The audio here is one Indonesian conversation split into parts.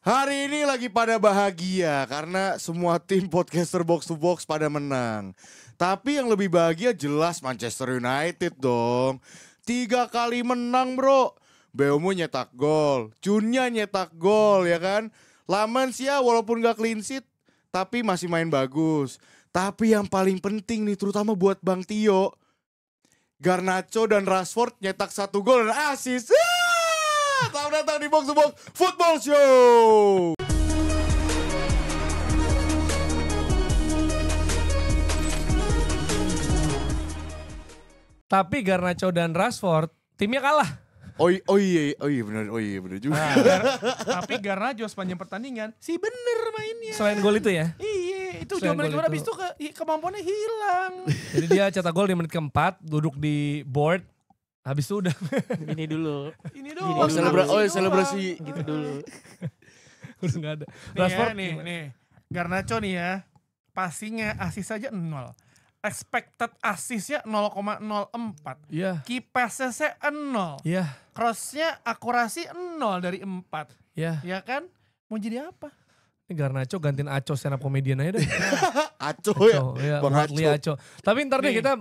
Hari ini lagi pada bahagia karena semua tim podcaster box to box pada menang. Tapi yang lebih bahagia jelas Manchester United dong. 3 kali menang bro. Mbeumo nyetak gol, Cunha nyetak gol ya kan. Lamansia walaupun gak clean sheet tapi masih main bagus. Tapi yang paling penting nih terutama buat Bang Tio, Garnacho dan Rashford nyetak 1 gol dan assist. Selamat datang di Box to Box Football Show. Tapi Garnacho dan Rashford timnya kalah. Oh iya benar juga. Tapi Garnacho sepanjang pertandingan sih bener mainnya. Selain gol itu ya. Iya, itu Selain zaman gol gimana itu. abis itu kemampuannya hilang. Jadi dia cetak gol di menit keempat, duduk di board. Habis itu udah Ini dulu. Ini Oh, doang. selebrasi. Gitu dulu. udah nggak ada. Nih, Rashford nih. Garnacho nih ya. Passingnya assist aja 0. Expected assistnya 0,04. Iya, Key passesnya 0. iya, Crossnya akurasi 0 dari 4. iya. Ya kan? Mau jadi apa? Ini Garnacho gantiin Aco stand up comedian aja deh. Aco ya. Aco, iya, Bang Wadli Aco. Aco. Tapi ntar deh Nih. kita,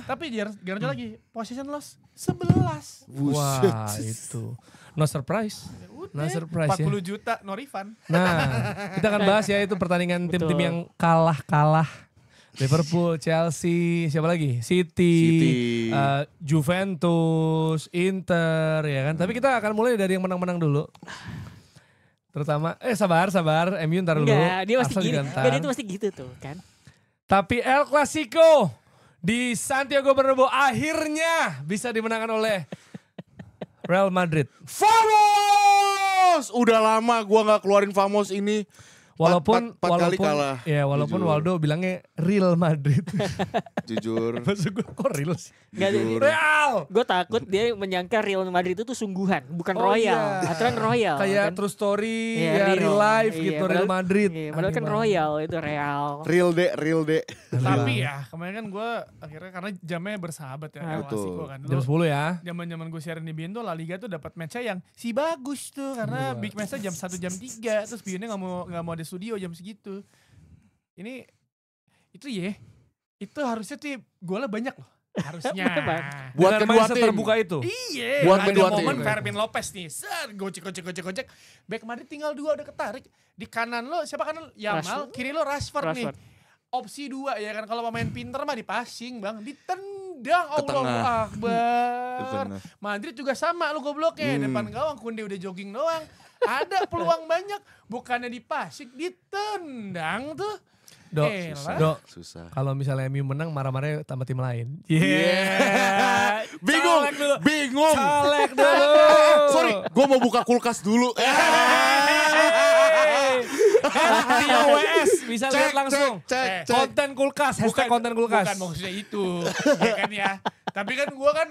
Tapi Garnacho lagi position loss 11. wah itu. No surprise. Udah, No surprise 40 ya. juta no refund. Nah, kita akan bahas ya itu pertandingan tim-tim Betul. yang kalah. Liverpool, Chelsea, siapa lagi? City. Juventus, Inter, ya kan. Tapi kita akan mulai dari yang menang-menang dulu. Terutama, sabar, MU ntar dulu. Enggak, dia pasti Arsenal gini. digantar. Enggak, dia tuh pasti gitu tuh kan. Tapi El Clasico di Santiago Bernabeu akhirnya bisa dimenangkan oleh Real Madrid. Famos! Udah lama gua gak keluarin Famos ini. Walaupun Empat kali kalah. Ya, walaupun Jujur. Waldo bilangnya Real Madrid. Jujur. Maksud gue kok Real sih? Enggak, Jujur. Real! gue takut dia menyangka Real Madrid itu tuh sungguhan, bukan Oh, royal. iya. Aturan royal. Kayak kan? True Story, Iya, ya real life Iya, gitu, Real padahal- Madrid. Iya, padahal kan Aneh royal itu real. Real dek. Tapi ya kemarin kan gue akhirnya karena jamnya bersahabat ya. El Betul. Clasico kan. Jam 10 ya. Zaman gue siaran di Bindo La Liga tuh dapat matchnya yang si bagus tuh karena big matchnya jam 1 jam 3 terus Bionnya nggak mau ada studio jam segitu. Ini itu harusnya tuh golnya banyak loh harusnya. Buat Dengan kedua mindset tim. terbuka itu. Iya, Buat ada kedua momen tim. Fermin Lopez nih, gocek. Back Madrid tinggal 2 udah ketarik. Di kanan lo siapa kanan? Yamal, Rashford. kiri lo Rashford nih. Rashford. Opsi 2 ya kan kalau pemain pinter mah dipasing bang, ditendang Ke Allahu tengah. Akbar. Ke tengah. Madrid juga sama lu gobloknya, depan gawang Kunde udah jogging doang. Ada peluang banyak, bukannya dipasing, ditendang tuh. Dok, Elah. Susah. kalau misalnya MU menang marah-marahnya sama tim lain. Yeah. Bingung. Colek dulu. Sorry, gue mau buka kulkas dulu. Tio WS bisa lihat langsung. Cek. Konten kulkas, hashtag konten kulkas. Bukan maksudnya itu, ya kan ya. Tapi kan gue kan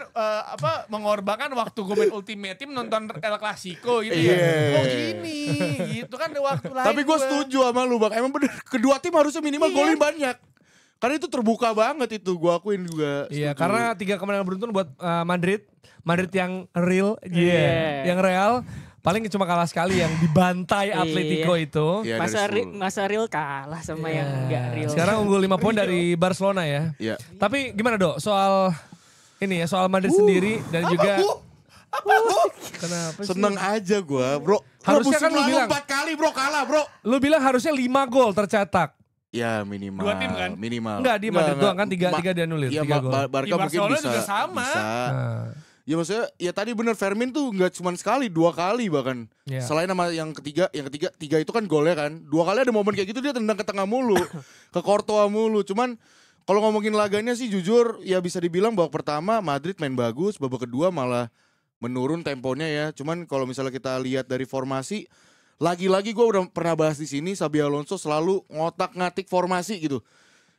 mengorbankan waktu gue main Ultimate Team nonton El Clasico gitu ya. Iya. Oh gini, gitu kan ada waktu lain. Tapi gue setuju sama lu bang. Emang bener kedua tim harusnya minimal Iya. golin banyak. Karena itu terbuka banget itu. Gue akuin juga. Iya, setuju. karena 3 kemenangan beruntun buat Madrid yang real, Iya. yang real. Paling cuma kalah sekali yang dibantai Iya. Atletico itu. Iya, dari sepuluh. Masa real kalah sama yang Ya, enggak real. sekarang unggul 5 poin dari Barcelona ya. Iya. Tapi gimana Dok soal ini ya, soal Madrid sendiri dan juga kenapa sih? Seneng aja gue bro. Harusnya kan lu lalu bilang. 4 kali bro kalah bro. Lu bilang harusnya 5 gol tercetak. Ya minimal. 2 tim kan? Minimal. Enggak, di Madrid doang kan 3 dianulir, Iya 3 gol. Barca Di mungkin Barcelona bisa. juga sama. Bisa. Nah, Ya maksudnya ya tadi bener Fermin tuh nggak cuma sekali, 2 kali bahkan. Iya. Selain sama yang ketiga itu kan golnya kan. 2 kali ada momen kayak gitu dia tendang ke tengah mulu, ke Courtois mulu. Cuman kalau ngomongin laganya sih jujur ya bisa dibilang babak pertama Madrid main bagus, babak kedua malah menurun temponya ya. Cuman kalau misalnya kita lihat dari formasi, lagi-lagi gue udah pernah bahas di sini, Xabi Alonso selalu ngotak-ngatik formasi gitu.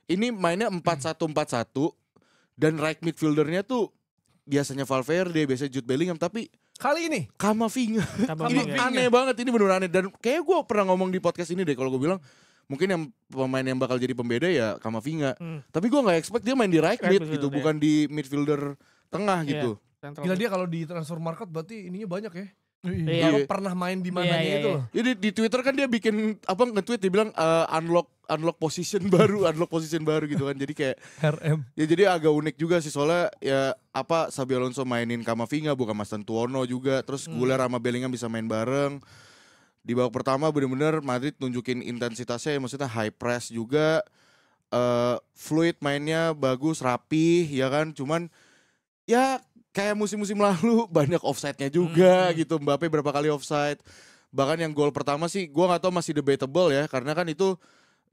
Ini mainnya 4-1-4-1 dan right midfieldernya tuh biasanya Valverde, biasanya Jude Bellingham, tapi kali ini Kamavinga. Ini Kamavinga. aneh banget, ini bener aneh. Dan kayak gue pernah ngomong di podcast ini deh, kalau gue bilang mungkin yang pemain yang bakal jadi pembeda ya Kamavinga. Tapi gue gak expect dia main di right mid gitu, bukan di midfielder tengah gitu. Central gila dia kalau di transfer market berarti ininya banyak ya. Iya. Pernah main di mananya Iya, itu iya. loh. Jadi di Twitter kan dia bikin nge-tweet dia bilang unlock position baru gitu kan. Jadi kayak RM. ya jadi agak unik juga sih soalnya ya Xabi Alonso mainin Camavinga bukan Mas Tuono juga. Terus Güler sama Bellingham bisa main bareng. Di babak pertama bener-bener Madrid nunjukin intensitasnya ya maksudnya high press juga. Fluid mainnya bagus, rapi ya kan. Cuman ya kayak musim-musim lalu banyak offside-nya juga gitu. Mbappe berapa kali offside. Bahkan yang gol pertama sih gue gak tahu masih debatable ya. Karena kan itu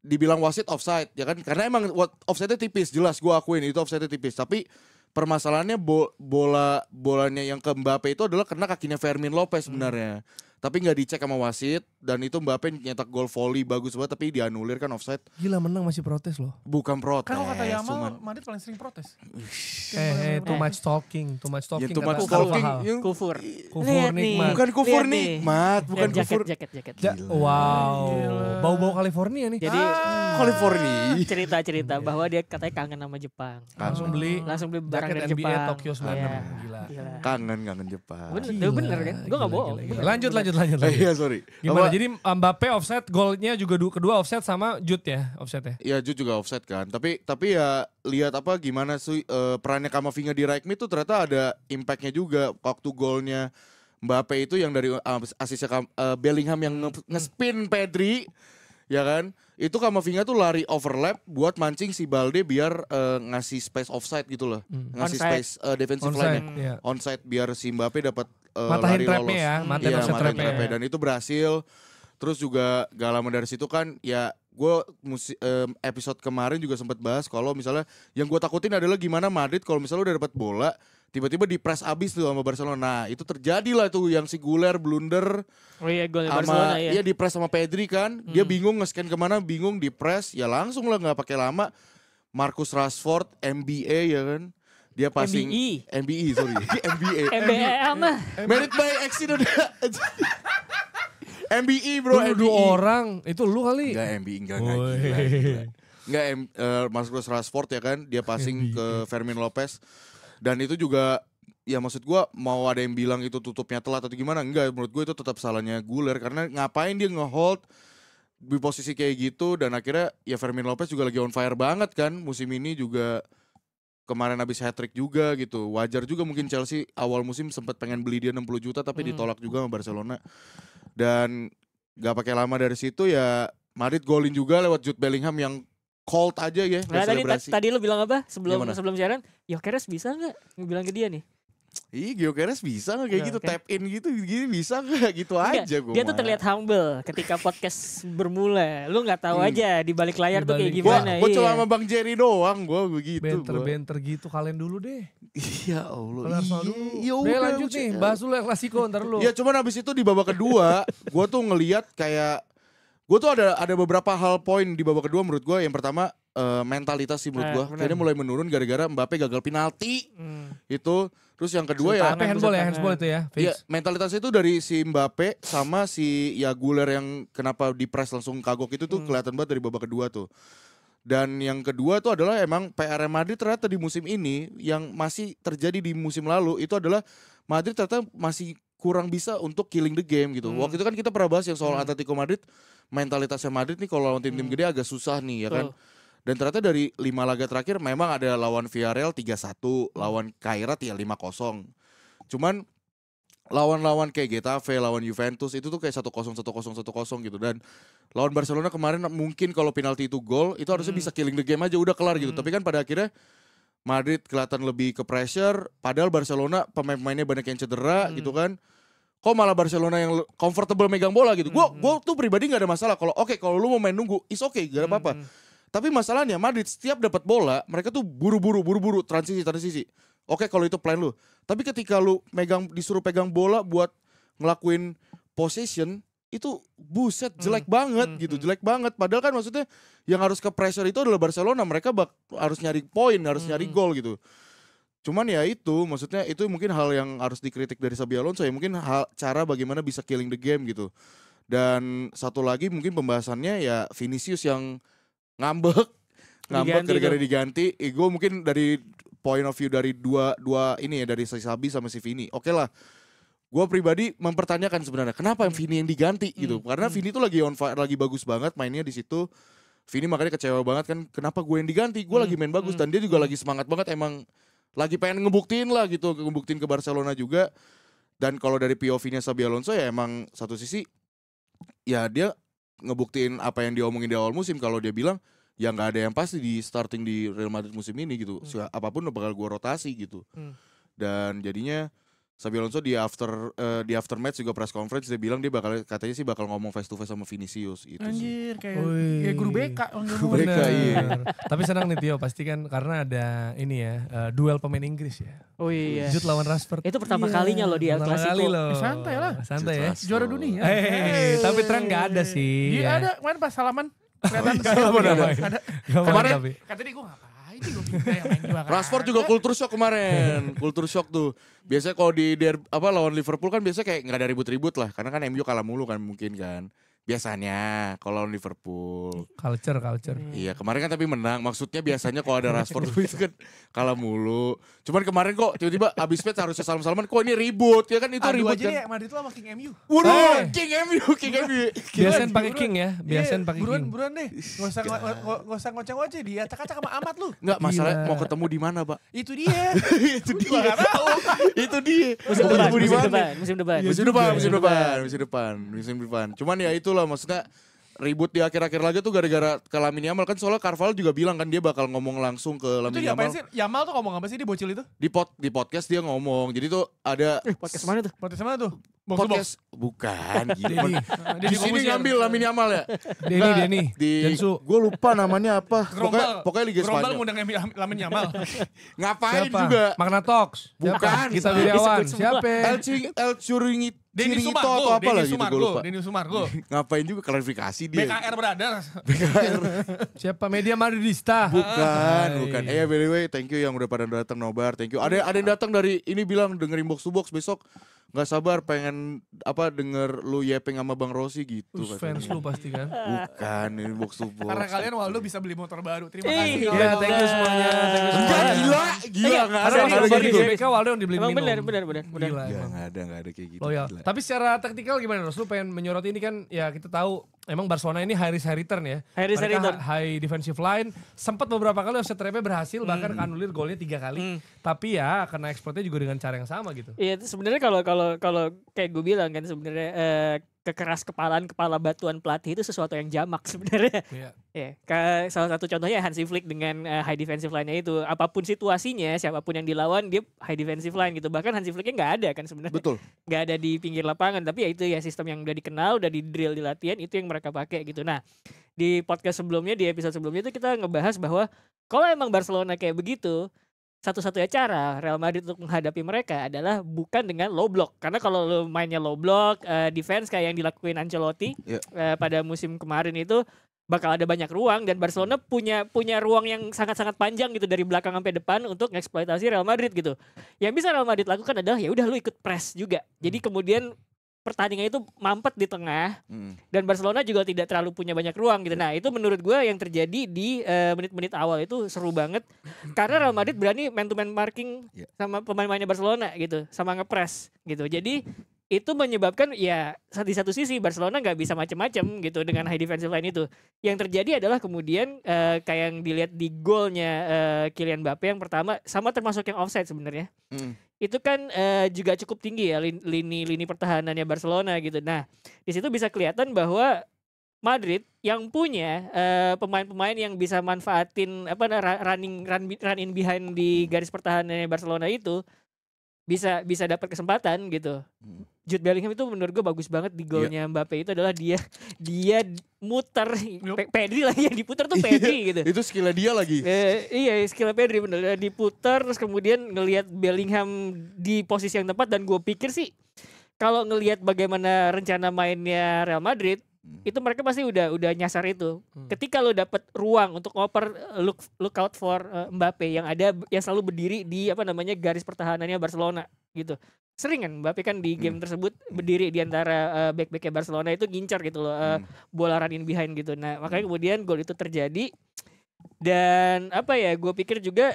dibilang wasit offside ya kan. Karena emang offside-nya tipis jelas gue akuin itu offside-nya tipis. Tapi permasalahannya bolanya yang ke Mbappe itu adalah kena kakinya Fermin Lopez sebenarnya. Tapi gak dicek sama wasit. Dan itu Mbappe nyetak gol volley bagus banget tapi dianulir kan offside. Gila menang masih protes loh. Bukan protes. Kan kalau kata Yamal, Madrid paling sering protes. Too much talking. Too much talking. Ya, too much kata talking. Carvajal. Yang- Kufur. Kufur Lihat nih. nikmat. Bukan kufur Lihat nih. nikmat, bukan Lihat kufur. jaket. Wow. Gila. Bau-bau California nih. Jadi California. cerita-cerita bahwa dia katanya kangen sama Jepang. Langsung beli Barang jaket dari NBA Jepang. Tokyo 96. Iya. Gila. Gila. Kangen Jepang. Bener kan? Gue gak bohong. Lanjut. Iya sorry. Gimana? Apa- Jadi Mbappe offset, golnya juga kedua offset sama Jude ya offsetnya. Ya Jude juga offset kan. Tapi ya lihat gimana sih perannya Camavinga di right mid tuh ternyata ada impactnya juga waktu golnya Mbappe itu yang dari asisnya Bellingham yang nge-spin Pedri ya kan. Itu Camavinga tuh lari overlap buat mancing si Balde biar ngasih space offside gitu loh. Ngasih Onside. space defensive Onside. line Iya. onside biar si Mbappe dapat Matahin lari trapnya lolos. ya, matain Iya, offset matain trapnya. trapnya. Dan itu berhasil. Terus juga gak lama dari situ kan ya gue episode kemarin juga sempat bahas kalau misalnya yang gue takutin adalah gimana Madrid kalau misalnya udah dapat bola tiba-tiba di press abis tuh sama Barcelona. Nah itu terjadi lah tuh yang si Güler blunder Oh iya, gol Barcelona sama ya. iya di press sama Pedri kan. Dia bingung nge-scan kemana, bingung di press ya langsung lah nggak pakai lama. Marcus Rashford MBA ya kan. Dia passing MBE sorry MBA. MBM mah. Merit by accident. MBE bro, Dua MBE. orang, itu lu kali. Enggak MBE, enggak Woi. gila. Enggak Marcus Rashford ya kan, dia passing ke Fermin Lopez. Dan itu juga ya maksud gua mau ada yang bilang itu tutupnya telat atau gimana, enggak, menurut gue itu tetap salahnya Güler karena ngapain dia nge-hold di posisi kayak gitu dan akhirnya ya Fermin Lopez juga lagi on fire banget kan musim ini juga. Kemarin habis hat-trick juga gitu. Wajar juga mungkin Chelsea awal musim sempat pengen beli dia 60 juta tapi ditolak juga sama Barcelona. Dan gak pakai lama dari situ ya Madrid golin juga lewat Jude Bellingham yang cold aja ya. Nah, selebrasi. tadi lu bilang apa? Sebelum Gimana? siaran, Gyökeres bisa enggak? Bilang ke dia nih. Ih Gyökeres bisa gak kayak Nah, gitu kan. tap in gitu gini bisa gak gitu Enggak, aja gue. dia tuh terlihat humble ketika podcast bermula. Lu nggak tahu aja di balik layar tuh kayak Di gimana. Gue cuma iya. sama Bang Jerry doang gue begitu. Benter gitu kalian dulu deh. Iya Allah. Kalian Arsenal dulu. Iya Udah lanjut nih, bahas dulu yang klasiko ntar lu. Ya cuman abis itu di babak kedua gue tuh ngelihat kayak gue tuh ada beberapa hal poin di babak kedua menurut gue. Yang pertama mentalitas sih menurut gue bener. kayaknya mulai menurun gara-gara Mbappe gagal penalti itu. Terus yang kedua ya Tapi handball ya, handball itu ya. iya, Fix. mentalitasnya itu dari si Mbappe sama si ya Güler yang kenapa di press langsung kagok itu tuh kelihatan banget dari babak kedua tuh. Dan yang kedua tuh adalah emang PR Madrid ternyata di musim ini yang masih terjadi di musim lalu itu adalah Madrid ternyata masih kurang bisa untuk killing the game gitu. Waktu itu kan kita pernah bahas yang soal Atletico Madrid, mentalitasnya Madrid nih kalau lawan tim-tim gede agak susah nih ya kan. Dan ternyata dari 5 laga terakhir memang ada lawan Villarreal 3-1, lawan Kairat ya 5-0. Cuman lawan-lawan kayak Getafe, lawan Juventus itu tuh kayak 1-0 gitu. Dan lawan Barcelona kemarin mungkin kalau penalti itu gol, itu harusnya bisa killing the game aja udah kelar gitu. Tapi kan pada akhirnya Madrid kelihatan lebih ke pressure, padahal Barcelona pemain-pemainnya banyak yang cedera gitu kan. Kok malah Barcelona yang comfortable megang bola gitu. Gua tuh pribadi nggak ada masalah kalau kalau lu mau main nunggu, is okay, gak ada apa-apa. Tapi masalahnya Madrid setiap dapat bola, mereka tuh buru-buru transisi. Oke, kalau itu plan lu. Tapi ketika lu disuruh pegang bola buat ngelakuin possession, itu buset jelek banget gitu, jelek banget. Padahal kan maksudnya yang harus ke pressure itu adalah Barcelona. Mereka harus nyari poin, harus nyari gol gitu. Cuman ya itu, maksudnya itu mungkin hal yang harus dikritik dari Xabi Alonso ya. Mungkin cara bagaimana bisa killing the game gitu. Dan satu lagi mungkin pembahasannya ya Vinicius yang ngambek gara-gara diganti. Gue mungkin dari point of view dari dua ini ya, dari si Xabi sama si Vini. Oke lah, gue pribadi mempertanyakan sebenarnya kenapa Vini yang diganti gitu. Karena Vini tuh lagi on fire, lagi bagus banget mainnya di situ. Vini makanya kecewa banget kan, kenapa gue yang diganti? Gue lagi main bagus dan dia juga lagi semangat banget, emang lagi pengen ngebuktiin lah gitu, ngebuktiin ke Barcelona juga. Dan kalau dari POV-nya Xabi Alonso ya emang satu sisi ya dia ngebuktiin apa yang diomongin di awal musim, kalau dia bilang ya nggak ada yang pasti di starting di Real Madrid musim ini gitu. Apapun bakal gue rotasi gitu. Dan jadinya Xabi Alonso di after match juga press conference dia bilang dia katanya sih bakal ngomong face to face sama Vinicius gitu sih. Anjir kayak guru BK. Guru BK, iya. Tapi senang nih Tio, pasti kan karena ada ini ya, duel pemain Inggris ya. Oh iya. Jude lawan Rashford. Itu pertama kalinya loh di El Pertama Clasico. kali loh. Santai lah. Santai ya. Juara dunia. Tapi tren gak ada sih. Dia ya. ada kemarin pas salaman. Kelihatan Salaman ada. ada. Kemarin tapi. Kata dia gue ngapain sih gue pindah yang main juga kan. Rashford juga culture shock kemarin. Culture shock tuh. Biasanya kalau di lawan Liverpool kan biasanya kayak nggak ada ribut-ribut lah, karena kan MU kalah mulu kan mungkin kan. Biasanya kalau lawan Liverpool. Culture. Iya kemarin kan tapi menang. Maksudnya biasanya kalau ada Rashford itu kan kalah mulu. Cuman kemarin kok tiba-tiba abis match harusnya salam-salaman. Kok ini ribut ya kan, itu Adu ribut aja kan. deh Madrid lo sama King MU. Waduh, King MU. Biasain pakai King ya. Biasain pakai King. Buruan deh. Gak usah ngoceh-ngoceh dia. Acak-acak sama Amat lu. Enggak masalah Gila. mau ketemu di mana, Pak? Itu dia. Itu dia. Gak tahu. Itu dia. Musim Mau depan, ketemu di musim mana? depan, musim depan. Musim depan. Cuman ya itulah maksudnya ribut di akhir-akhir laga tuh gara-gara ke Lamine Yamal kan, soalnya Carvalho juga bilang kan dia bakal ngomong langsung ke Itu Lamine diapain Yamal. sih? Yamal tuh ngomong apa sih di bocil itu? Di podcast dia ngomong. Jadi tuh ada Podcast mana tuh? Podcast mana tuh? Box to box. podcast bukan gitu. Denny. Di sini ngambil Lamine Yamal ya. Denny. Di Densu. gue lupa namanya apa. Pokoknya Liga Gerombal Spanyol. ngundang Lamine Yamal. Ngapain Siapa? juga? Magna Talks. Bukan. Kita Wiryawan. Disebut semua. Siapa? El Curingit. Denny Ciringito Sumargo. atau apa lah gitu gue lupa. Denny Sumargo. Ngapain juga klarifikasi dia. BKR Brothers. Siapa? Media Madridista. Bukan. By the way, thank you yang udah pada datang nobar. Thank you. Ada yang datang dari ini bilang dengerin box to box besok. Nggak sabar pengen denger lu yepeng sama Bang Rossi gitu. Fans lu pasti kan. Bukan, ini box to box. Karena kalian Waldo bisa beli motor baru. Terima Iya, kasih. Ya, thank you semuanya. Enggak, gila nggak ada, Karena nggak ada di kayak gitu. GBK Waldo yang dibeli Emang minum. benar. Gila Nggak emang. ada kayak gitu. Loyal. Gila. Tapi secara taktikal gimana Ros? Lu pengen menyoroti ini kan, ya kita tahu emang Barcelona ini high risk high return ya. High risk, high Mereka return. high defensive line. Sempat beberapa kali offset trap-nya berhasil, bahkan anulir golnya 3 kali. Tapi ya kena ekspornya juga dengan cara yang sama gitu. Iya, itu sebenarnya kalau kayak gue bilang kan sebenarnya kekeras kepala batuan pelatih itu sesuatu yang jamak sebenarnya. Iya. Ya, salah satu contohnya Hansi Flick dengan high defensive line-nya itu. Apapun situasinya, siapapun yang dilawan dia high defensive line gitu. Bahkan Hansi Flick-nya nggak ada kan sebenarnya. Betul. Nggak ada di pinggir lapangan, tapi ya itu ya sistem yang udah dikenal, udah di drill di latihan, itu yang mereka pakai gitu. Nah, di podcast sebelumnya, di episode sebelumnya itu kita ngebahas bahwa kalau emang Barcelona kayak begitu, satu-satunya cara Real Madrid untuk menghadapi mereka adalah bukan dengan low block. Karena kalau lo mainnya low block, defense kayak yang dilakuin Ancelotti pada musim kemarin itu bakal ada banyak ruang, dan Barcelona punya ruang yang sangat-sangat panjang gitu dari belakang sampai depan untuk ngeksploitasi Real Madrid gitu. Yang bisa Real Madrid lakukan adalah ya udah lo ikut press juga. Jadi kemudian pertandingan itu mampet di tengah, dan Barcelona juga tidak terlalu punya banyak ruang gitu. Nah itu menurut gue yang terjadi di menit-menit awal itu seru banget karena Real Madrid berani man to man marking sama pemain-pemainnya Barcelona gitu, sama ngepres gitu. Jadi itu menyebabkan ya di satu sisi Barcelona nggak bisa macam-macam gitu dengan high defensive line itu. Yang terjadi adalah kemudian kayak yang dilihat di golnya Kylian Mbappe yang pertama, sama termasuk yang offside sebenarnya. Itu kan juga cukup tinggi ya lini pertahanannya Barcelona gitu. Nah, di situ bisa kelihatan bahwa Madrid yang punya pemain-pemain yang bisa manfaatin run in behind di garis pertahanannya Barcelona itu bisa dapat kesempatan gitu. Jude Bellingham itu menurut gue bagus banget di golnya Mbappe itu adalah dia muter Pedri lagi yang diputar tuh Pedri gitu. Itu skillnya dia lagi. Iya, skillnya Pedri bener, diputar terus kemudian ngelihat Bellingham di posisi yang tepat, dan gue pikir sih kalau ngelihat bagaimana rencana mainnya Real Madrid itu mereka pasti udah nyasar itu. Ketika lo dapet ruang untuk ngoper look out for Mbappe yang selalu berdiri di garis pertahanannya Barcelona gitu. Sering kan Mbappe kan di game tersebut berdiri di antara back-backnya Barcelona itu gincar gitu loh, bola run in behind gitu. Nah makanya kemudian gol itu terjadi, dan gue pikir juga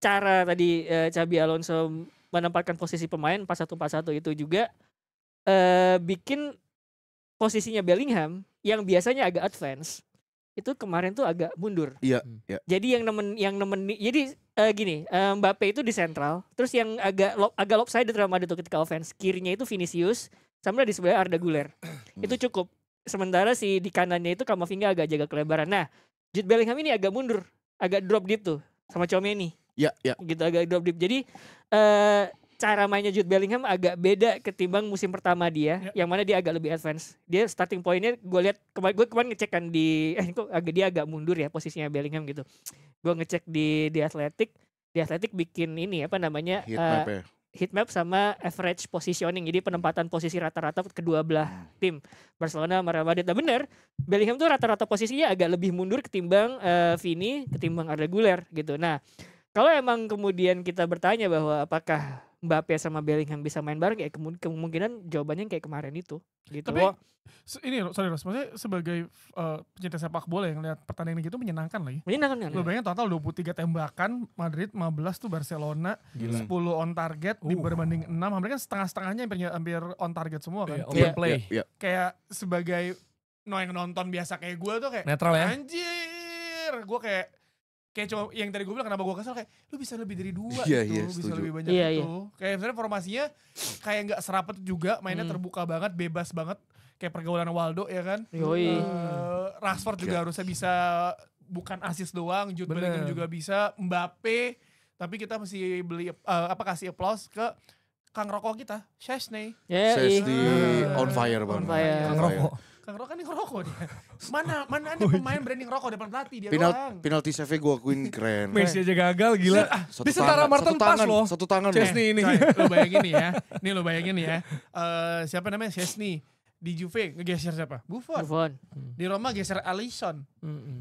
cara tadi Xabi Alonso menempatkan posisi pemain 4-1-4-1 itu juga bikin posisinya Bellingham yang biasanya agak advance itu kemarin tuh agak mundur. Iya. Jadi jadi gini, Mbappe itu di sentral, terus yang agak lopsided Real Madrid tuh ketika offense. Kirinya itu Vinicius, sama di sebelah Arda Güler. Itu cukup. Sementara si di kanannya itu Camavinga agak jaga kelebaran. Nah, Jude Bellingham ini agak mundur, agak drop deep tuh sama Tchouaméni. Iya. Gitu agak drop deep. Jadi cara mainnya Jude Bellingham agak beda ketimbang musim pertama dia, yang mana dia agak lebih advance. Dia starting pointnya gue lihat kemarin ngecek kan kok dia agak mundur ya posisinya Bellingham gitu. Gue ngecek di Athletic bikin ini apa namanya heat map sama average positioning. Jadi penempatan posisi rata-rata kedua belah tim Barcelona sama Real Madrid. Nah bener, Bellingham tuh rata-rata posisinya agak lebih mundur ketimbang Vini, ketimbang Arda Güler gitu. Nah kalau emang kemudian kita bertanya bahwa apakah Mbappe sama Bellingham bisa main bareng, ya kemungkinan jawabannya kayak kemarin itu gitu. Tapi ini sorry Ros, maksudnya sebagai pencinta sepak bola yang lihat pertandingan gitu menyenangkan lagi. Menyenangkan kan? Lo bayangin total 23 tembakan, Madrid 15 tuh Barcelona, 10 on target berbanding 6, hampir kan setengah-setengahnya hampir on target semua kan. Open play. Kayak sebagai yang nonton biasa kayak gue tuh kayak netral ya. Anjir, gue kayak cuma yang tadi gue bilang kenapa gue kesel kayak lu bisa lebih dari 2 lu bisa lebih banyak itu. Kayak misalnya formasinya kayak nggak serapet juga, mainnya terbuka banget, bebas banget, kayak pergaulan Waldo ya kan. Rashford juga harusnya bisa bukan assist doang, Jude Bellingham juga bisa, Mbappe, tapi kita mesti kasih applause ke Kang Rokok kita, Szczesny. Szczesny on fire banget. Kang Rokok. Kang Rokok kan nih ngerokok dia. Mana ada pemain berani ngerokok depan pelatih dia doang. Penalti save gue akuin keren. Messi aja gagal gila. Di setara Martin pas loh. Satu tangan. Szczesny ini. Lo bayangin nih ya. Siapa namanya? Szczesny. Di Juve ngegeser siapa? Buffon. Di Roma geser Alisson.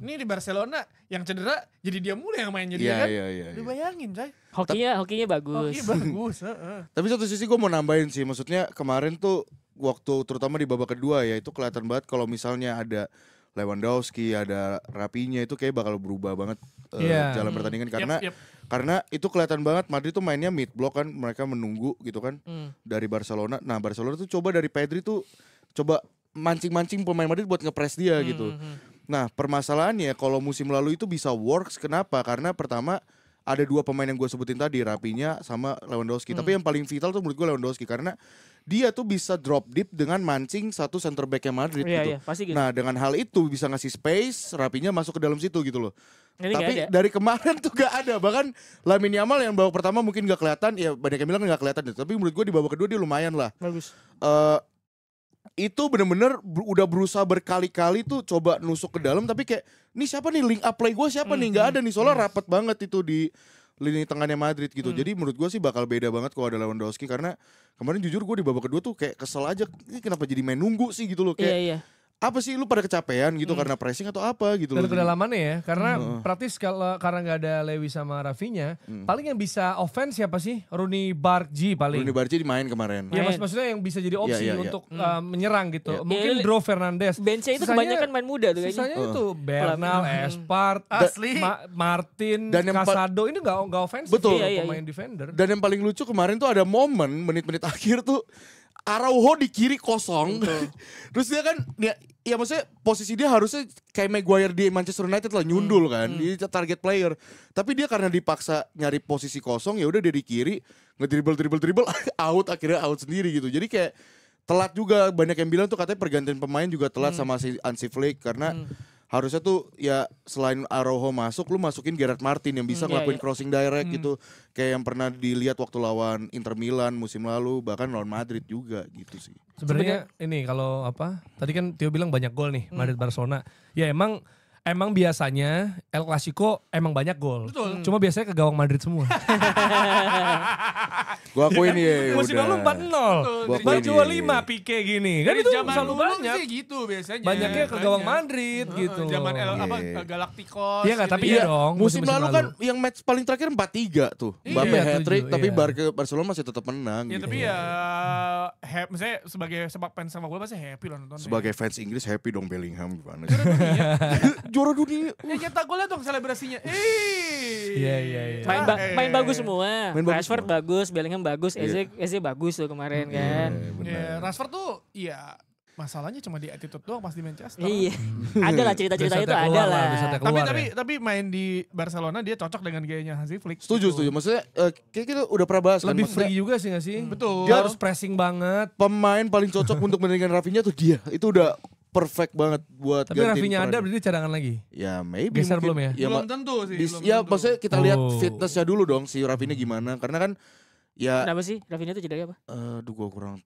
Ini di Barcelona yang cedera jadi dia mulai yang main jadi kan. Iya. Lu bayangin, coy. Hokinya bagus. Hoki bagus. Tapi satu sisi gue mau nambahin sih, maksudnya kemarin tuh waktu terutama di babak kedua ya itu kelihatan banget kalau misalnya ada Lewandowski, ada Rapinya itu kayak bakal berubah banget jalan pertandingan karena itu kelihatan banget Madrid tuh mainnya mid block kan, mereka menunggu gitu kan dari Barcelona. Nah Barcelona tuh coba dari Pedri tuh coba mancing-mancing pemain Madrid buat ngepres dia gitu. Nah permasalahannya kalau musim lalu itu bisa works, kenapa? Karena pertama ada 2 pemain yang gue sebutin tadi, Rapinya sama Lewandowski. Tapi yang paling vital tuh menurut gue Lewandowski karena dia tuh bisa drop deep dengan mancing satu center back-nya Madrid gitu. Iya, pasti gitu. Nah dengan hal itu bisa ngasih space, Rapinya masuk ke dalam situ gitu loh. Ini tapi dari kemarin tuh gak ada. Bahkan Lamine Yamal yang babak pertama mungkin gak kelihatan, ya banyak yang bilang gak kelihatan. Tapi menurut gue di babak kedua dia lumayan lah. Bagus. Itu bener-bener udah berusaha berkali-kali tuh coba nusuk ke dalam, tapi kayak ini siapa nih link up play gue siapa nih, nggak ada nih, soalnya rapat banget itu di lini tengahnya Madrid gitu. Jadi menurut gue sih bakal beda banget kalau ada Lewandowski, karena kemarin jujur gue di babak kedua tuh kayak kesel aja, ini kenapa jadi main nunggu sih gitu loh, kayak apa sih lu pada kecapean gitu karena pressing atau apa gitu. Dan kedalamannya ya, karena praktis karena nggak ada Lewi sama Rafinha, paling yang bisa offense siapa sih? Rooney Bargi paling. Rooney Bargi dimain kemarin. Ya maksudnya yang bisa jadi opsi untuk menyerang gitu. Mungkin Dro Fernandes. Benchnya itu kebanyakan main muda tuh kayaknya. Sisanya itu Bernal, Espart, Martin, Casado, ini nggak offensive. Betul. Pemain defender. Dan yang paling lucu kemarin tuh ada momen menit-menit akhir tuh Araujo di kiri kosong. Terus dia kan ya maksudnya posisi dia harusnya kayak Maguire di Manchester United lah, nyundul kan, dia target player. Tapi dia karena dipaksa nyari posisi kosong, ya udah dia di kiri ngedribble out, akhirnya out sendiri gitu. Jadi kayak telat juga, banyak yang bilang tuh katanya pergantian pemain juga telat sama si Hansi Flick karena harusnya tuh ya selain Araujo masuk, lu masukin Gerard Martin yang bisa ngelakuin crossing direct gitu. Kayak yang pernah dilihat waktu lawan Inter Milan musim lalu, bahkan lawan Madrid juga gitu sih. Sebenarnya ini kalau apa, tadi kan Tio bilang banyak gol nih Madrid Barcelona. Ya emang biasanya El Clasico emang banyak gol. Cuma biasanya ke gawang Madrid semua. Gua akuin ya. Musim lalu 4-0. Baru 2-5 Pique gini. Kan itu selalu banyak. Sih gitu biasanya. Banyaknya ke gawang Madrid gitu. Zaman Galacticos. Iya enggak, tapi iya dong. Musim lalu kan yang match paling terakhir 4-3 tuh. Mbappe hat-trick, tapi Barcelona masih tetap menang. Ya gitu. tapi ya misalnya sebagai sepak fans sama gue pasti happy lah nonton. Sebagai fans Inggris happy dong Bellingham gimana. juara dunia. Ya nyetak golnya dong selebrasinya. Iya. Main bagus semua. Main bagus Rashford semua. bagus, Bellingham bagus, Eze bagus tuh kemarin kan. Ya, Rashford tuh ya masalahnya cuma di attitude doang pas di Manchester. Iya. Ada lah cerita-cerita itu Bisa ada keluar lah. bisa keluar ya. Tapi main di Barcelona dia cocok dengan gayanya Hansi Flick. Setuju. Maksudnya kayak kita udah pernah bahas kan. Lebih Maksudnya free juga sih gak sih? Betul. Dia harus pressing banget. pemain paling cocok untuk mendingan Rafinha tuh dia. Itu udah perfect banget buat Tapi gantiin Rafinha peran. ada berarti cadangan lagi. Ya maybe Geser mungkin. belum ya? Belum tentu sih. belum Ya tentu. maksudnya kita lihat Oh. fitnessnya dulu dong si Rafinha gimana. Karena kan ya Kenapa sih Rafinha itu cedera apa? aduh gue kurang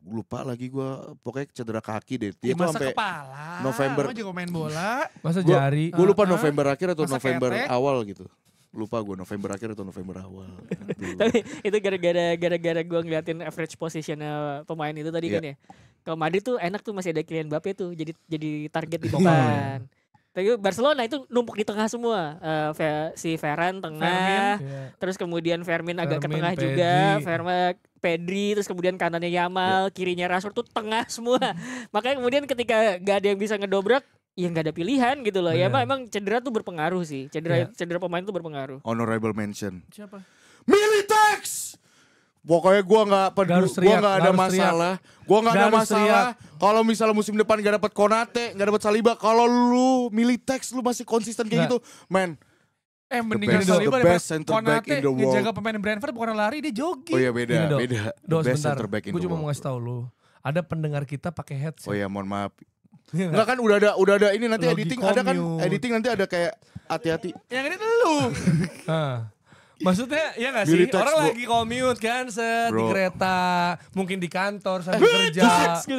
lupa lagi gue. Pokoknya cedera kaki deh. Dia tuh masa sampai kepala. November. Lo juga main bola. Masa jari. gue lupa November akhir atau Masa November ketek? awal gitu. Lupa gue November akhir atau November awal. Aduh. Tapi itu gara-gara gue ngeliatin average positionnya pemain itu tadi kan ya. Kalau Madrid tuh enak tuh masih ada Kylian Mbappe tuh jadi target di depan. Tapi Barcelona itu numpuk di tengah semua. Si Ferran tengah, Iya. terus kemudian Fermin agak ke Fermin, tengah Pedri. juga, Pedri, terus kemudian kanannya Yamal, kirinya Rashford tuh tengah semua. Makanya kemudian ketika gak ada yang bisa ngedobrak, ya nggak ada pilihan gitu loh. Ya Bener. emang cedera tuh berpengaruh sih. Cedera pemain tuh berpengaruh. Honorable mention. Siapa? Militex. Pokoknya gue nggak Nggak peduli, harus gue teriak, nggak ada nggak harus masalah, gue nggak ada Nggak harus masalah. Kalau misalnya musim depan nggak dapat Konate, nggak dapat Saliba, kalau lu Militex lu masih konsisten kayak gitu, man. Mendingan best- Saliba the best center back in the world. ngejaga pemain Brentford bukan lari dia jogging. Oh iya beda. Gini, Dok. The Dos best sebentar, center back in gue the cuma mau world. ngasih tau lu. Ada pendengar kita pakai headset. Oh iya mohon maaf. Iya nggak? Enggak kan udah ada ini nanti Lagi editing ada kan commute. editing nanti ada kayak hati-hati. Yang ini lu. Hah. Maksudnya ya gak sih? Militex, Orang bro. lagi commute kan set di Bro. kereta, mungkin di kantor sambil kerja.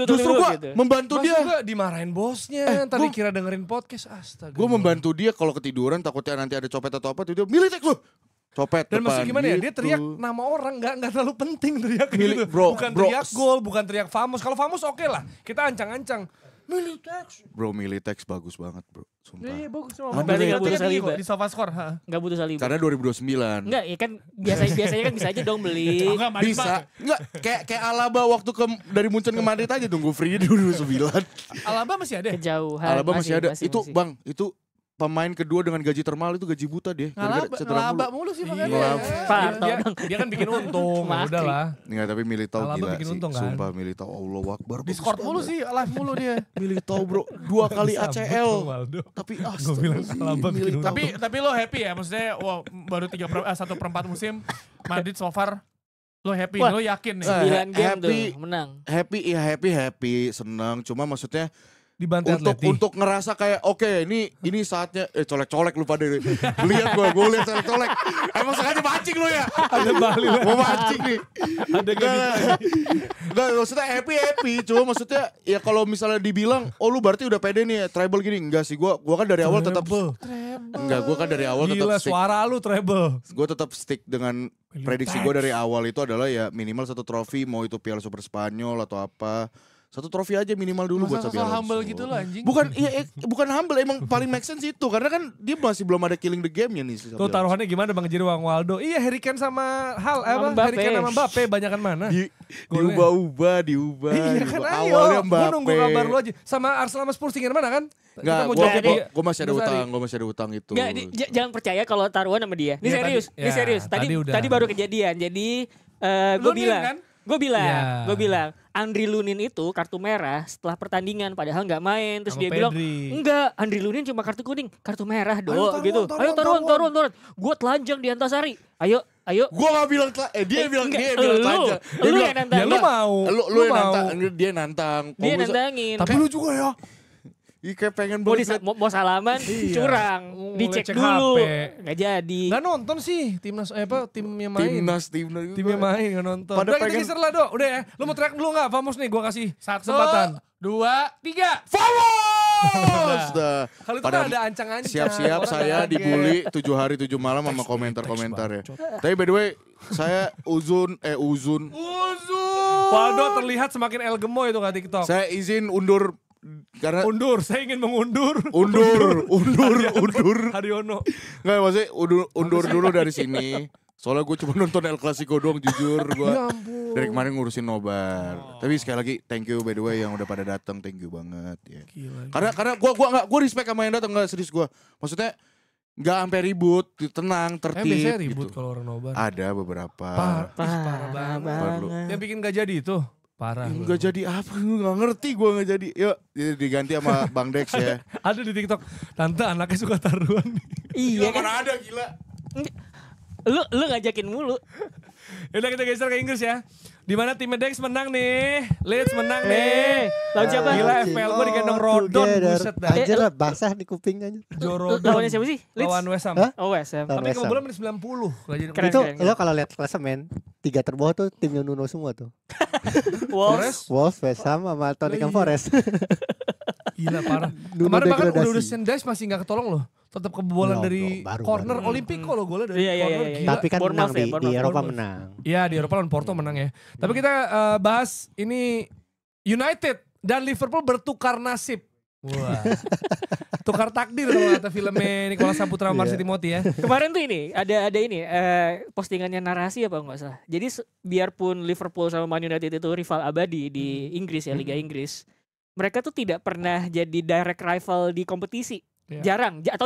Justru gue gitu. membantu Mas dia. juga dimarahin bosnya, ntar gua- dikira dengerin podcast. Astaga. Gue membantu dia kalau ketiduran takutnya nanti ada copet atau apa, dia Militex lu. Copet Dan depan, masih gimana ya? Dia gitu. teriak nama orang nggak terlalu penting teriak gitu. Bro, bukan bro. teriak gol, bukan teriak Famos. Kalau Famos oke lah, kita ancang-ancang. Militex. Bro Militex bagus banget bro. Sumpah. Iya bagus sama. Ada Berarti ya? nggak butuh Saliba. Di Sofascore. Nggak butuh Saliba. Karena 2029. Enggak, ya kan biasanya kan bisa aja dong beli. Enggak, Madrid Bisa. mah. Enggak, kayak Alaba waktu dari Munchen ke Madrid aja tunggu free di 2029. Alaba masih ada. Kejauhan. Alaba masih ada. Itu masih. Bang, itu pemain kedua dengan gaji termahal itu gaji buta dia. Gara-gara cedera Ngelaba mulu. mulu sih Iya. makanya. Pak, Dia kan bikin untung, ya Maki. udah lah. Enggak, tapi Militao Alaba gila bikin sih. untung kan? Sumpah Militao Allahu Akbar. Di bagus skor mulu banget. sih, live mulu dia. Militao bro, 2 kali ACL. Gue Tapi bilang Alaba bikin untung. Tapi lo happy ya, maksudnya wah, baru 1/4 musim Madrid so far lo happy, Wah. lo yakin nih. 9 game tuh happy. menang. happy, senang. Cuma maksudnya Dibantai Atleti. untuk ngerasa kayak oke ini saatnya colek-colek lu pada lihat gue lihat colek-colek emang sengaja mancing lu ya Ada Bali lah. mau mancing nih Ada Enggak, maksudnya happy cuma maksudnya ya kalau misalnya dibilang oh lu berarti udah pede nih treble gini enggak sih gue kan dari awal tetap enggak gue kan dari awal Gila tetap stick suara lu treble. gue tetap stick dengan prediksi gue dari awal itu adalah ya minimal 1 trofi mau itu Piala Super Spanyol atau apa 1 trofi aja minimal dulu buat Masa Xabi sosok Alonso. humble gitu lo anjing. Bukan humble emang paling make sense itu karena kan dia masih belum ada killing the game-nya nih si Xabi Tuh Alonso. taruhannya gimana Bang Jirwang Waldo? Iya Harry Kane sama Mbappe. Harry Kane sama Mbappe banyakan mana? Golnya. diubah. Iya kan ayo. Awalnya Gue Mbappe. nunggu kabar lu aja. Sama Arsenal sama Spurs tinggal mana kan? Enggak, Kita mau gue jawab masih ada Mas Ari. utang, gue masih ada utang itu. Enggak, jangan percaya kalau taruhan sama dia. Ini Iya, serius, tadi- ini ya, serius. Tadi tadi udah. tadi baru kejadian. Jadi Lunin gue bilang, kan? Iya. gue bilang, Andri Lunin itu kartu merah setelah pertandingan padahal nggak main. Terus Sama dia bilang, Pedri. enggak, Andri Lunin cuma kartu kuning, kartu merah Ayo, doang taruhan, gitu. taruhan, Ayo taruhan. taruhan. Gue telanjang di Antasari. Ayo. Gue gak bilang, dia bilang enggak, dia bilang lu. saja. Dia Lu bilang, yang nantang. Ya lu mau. lu yang mau. nantang, dia nantang. Dia Kalau gua- nantangin. Tapi lu juga ya. Ih kayak pengen mau, banget. mau salaman, Iya. curang, Mau dicek ngecek dulu, HP. nggak jadi. Gak nonton sih timnas timnya main. Timnas. Timnya main gak nonton. Pada Udah kita pengen- geser lah Dok. Udah ya. Lu mau teriak dulu gak? Famos nih gue kasih 1, kesempatan. 2, 3. Vamos! Dah. Kalau itu Pada kan ada ancang-ancang. siap-siap Orang saya kaget. dibully 7 hari 7 malam sama komentar-komentar ya. Tapi by the way, saya Uzun. Waldo terlihat semakin El Gemo itu kata TikTok. Saya izin undur karena Saya ingin mengundur. undur. Haryono. Nggak maksudnya undur dulu dari sini. Soalnya gue cuma nonton El Clasico doang jujur gue. Ya ampun. Dari kemarin ngurusin nobar. Tapi sekali lagi thank you by the way yang udah pada datang, thank you banget ya. Gila. Karena gue respect sama yang datang, enggak serius gue. Maksudnya enggak sampai ribut, tenang, tertib. Biasanya ribut gitu. kalau orang nobar. Ada beberapa. Parah banget. Yang bikin gak jadi itu. Parah. Enggak jadi apa, enggak ngerti gue enggak jadi. Yuk diganti sama Bang Dex ya. Ada di TikTok. Tante anaknya suka taruhan. Iya kan. Mana ada gila. Lu ngajakin mulu. Yaudah kita geser ke Inggris ya. Dimana tim Dex menang nih. Leeds menang nih. Lawan siapa? Gila FPL gue digendong Rodon. Buset dah. Anjir lah basah di kupingnya. Jorodon. Lawannya siapa sih? Leeds? Lawan West Ham. Hah? Oh West Ham. Tapi kebobolan menit 90. Gak jadi Keren. Itu lo kalau lihat klasemen 3 terbawah tuh timnya Nuno semua tuh. Wolves. Wolves, West Ham sama Nottingham Iya. Forest. Gila parah. Nuno Kemarin bahkan degradasi. udah Sendash masih gak ketolong loh. Tetap kebobolan Belum, dari baru. corner Olimpico loh golnya dari Iya, iya, corner. iya, iya. Gila. Tapi kan Bournemouth menang ya, di Bournemouth. Eropa Bournemouth. menang. Iya di Eropa lawan Porto menang ya. Tapi kita bahas ini United dan Liverpool bertukar nasib. Wah. Tukar takdir kalau kata filmnya Nicholas Saputra Marsi Timothy ya. Kemarin tuh ini ada ini postingannya Narasi apa nggak salah. Jadi biarpun Liverpool sama Man United itu rival abadi di Inggris ya, Liga Inggris. Mereka tuh tidak pernah jadi direct rival di kompetisi. Iya.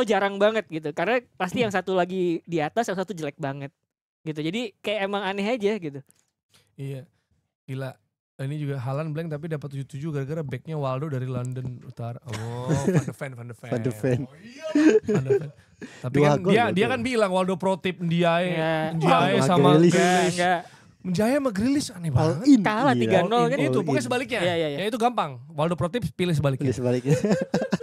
Jarang banget gitu. Karena pasti yang satu lagi di atas, yang satu jelek banget. Gitu. Jadi kayak emang aneh aja gitu. Iya. Gila. Ini juga Haaland blank tapi dapat 77 gara-gara backnya Waldo dari London Utara. Oh, Van de Ven. Van de Ven. Van de Ven. Tapi Dua kan gol dia loh, kan bilang Waldo pro tip Ndiaye. Iya. Ndiaye Sama sama Grealish. Grealish. Enggak. Ndiaye sama Grealish aneh All banget. in. Kalah Gila. 3-0 kan All Itu in. pokoknya sebaliknya. Iya, iya, iya. Ya itu gampang. Waldo pro tip pilih sebaliknya. Pilih sebaliknya.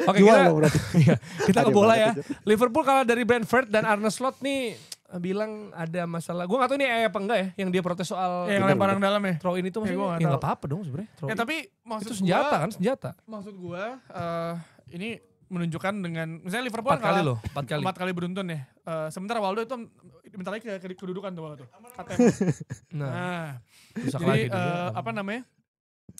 Oke, Jual kita loh berarti. iya, kita ke Ada bola banget ya. itu. Liverpool kalah dari Brentford dan Arne Slot nih bilang ada masalah. Gue gak tahu ini apa enggak ya yang dia protes soal Yang lemparan dalam ya. throw in itu maksudnya. gua nggak Ya tahu. gak apa-apa dong sebenarnya. throw Ya in. tapi maksud itu senjata gua, kan, senjata. Maksud gue ini menunjukkan dengan misalnya Liverpool 4 kali loh, 4 kali. 4 kali beruntun ya. Sementara Waldo itu bentar lagi ke kedudukan tuh waktu tuh. KTM. Nah, Nah, rusak jadi lagi dia. apa namanya?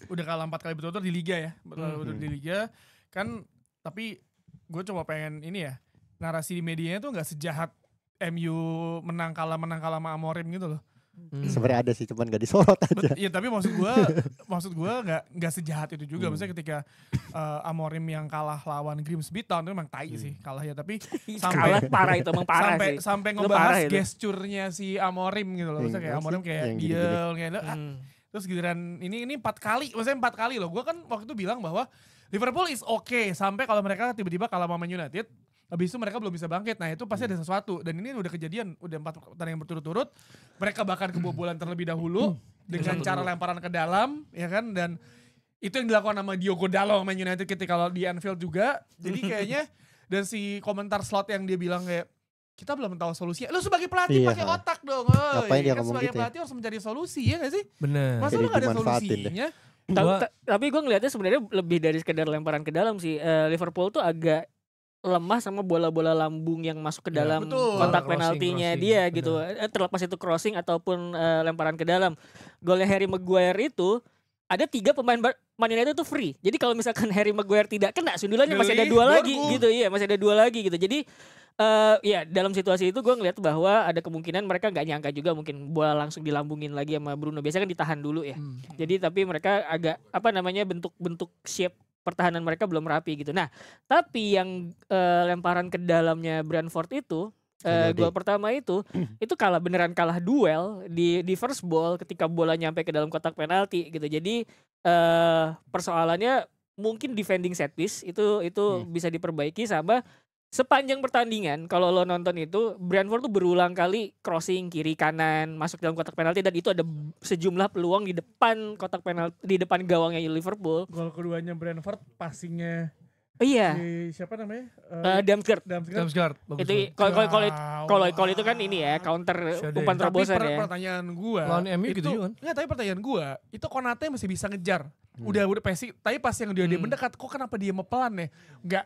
Udah kalah 4 kali betul-betul di liga ya. Betul-betul di liga kan, tapi gue coba pengen ini ya. Narasi di medianya tuh nggak sejahat MU menang kalah sama Amorim gitu loh. Sebenarnya ada sih, cuman gak disorot aja. Iya tapi maksud gue nggak sejahat itu juga. Maksudnya ketika Amorim yang kalah lawan Grimsby Town itu memang tai sih kalah ya. Tapi Kalah parah itu emang parah sih. sampai Itu parah ngebahas itu. gesturnya si Amorim gitu loh. Maksudnya kayak Yang Amorim sih, kayak yang giel kayak Hmm. terus giliran ini 4 kali, maksudnya 4 kali loh. Gue kan waktu itu bilang bahwa Liverpool is okay sampai kalau mereka tiba-tiba kalah sama Man United. Habis itu mereka belum bisa bangkit. Nah itu pasti ada sesuatu. Dan ini udah kejadian. Udah 4 pertandingan berturut-turut. Mereka bahkan kebobolan terlebih dahulu. Dengan cara lemparan ke dalam. Ya kan. Dan itu yang dilakukan sama Diogo Dalot Man United ketika kalau di Anfield juga. Jadi kayaknya. Dan si komentar Slot yang dia bilang kayak. Kita belum tahu solusinya. Lu sebagai pelatih Iya, pakai ha. otak dong. Ngapain dia Kan ngomong sebagai gitu ya? pelatih harus mencari solusi ya gak sih? Bener. Masa Jadi lu gak ada dimanfaatin deh. solusinya? Tapi gue ngelihatnya sebenarnya lebih dari sekedar lemparan ke dalam sih. Liverpool tuh agak lemah sama bola-bola lambung yang masuk ke Ya, dalam betul. kontak Crossing, penaltinya crossing, dia benar. gitu. Terlepas itu crossing ataupun lemparan ke dalam. Golnya Harry Maguire itu ada 3 pemain Man United itu free. Jadi kalau misalkan Harry Maguire tidak kena, sundulannya masih ada Geli, 2 lagi Borgo. gitu. Iya, masih ada 2 lagi gitu. Jadi ya dalam situasi itu gue ngeliat bahwa ada kemungkinan mereka nggak nyangka juga mungkin bola langsung dilambungin lagi sama Bruno. Biasanya kan ditahan dulu ya. Jadi tapi mereka agak apa namanya bentuk shape pertahanan mereka belum rapi gitu. Nah, tapi yang lemparan ke dalamnya Brentford itu gol pertama itu beneran kalah duel di first ball ketika bola nyampe ke dalam kotak penalti gitu. Jadi persoalannya mungkin defending set piece itu bisa diperbaiki sama sepanjang pertandingan. Kalau lo nonton itu Brentford tuh berulang kali crossing kiri kanan masuk dalam kotak penalti dan itu ada sejumlah peluang di depan kotak penalti, di depan gawangnya Liverpool. Gol keduanya Brentford passingnya Iya. si siapa namanya? Damsgaard. Damsgaard. Bagus Itu banget. kalau itu kan ini ya counter Shadow. umpan terobosan ya. pertanyaan gua Lawan MU itu, gitu juga kan? Enggak, tapi pertanyaan gua itu Konate masih bisa ngejar. Udah pasti, tapi pas yang dia mendekat kok kenapa dia pelan ya? Enggak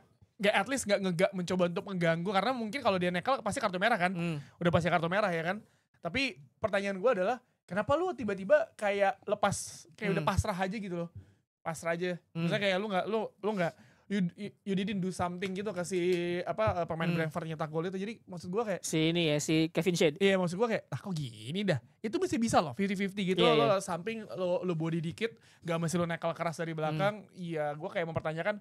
at least enggak mencoba untuk mengganggu karena mungkin kalau dia nekel pasti kartu merah kan. Udah pasti kartu merah ya kan. Tapi pertanyaan gua adalah kenapa lu tiba-tiba kayak lepas kayak udah pasrah aja gitu loh. Pasrah aja. Misalnya kayak lu you didn't do something gitu ke si pemain Brentford nyetak gol itu. Jadi maksud gue kayak si Kevin Shade. Iya, maksud gue kayak kok gini dah. Itu mesti bisa loh 50-50 gitu. Lo samping lo body dikit, gak mesti lo nekel keras dari belakang. Iya, gue kayak mempertanyakan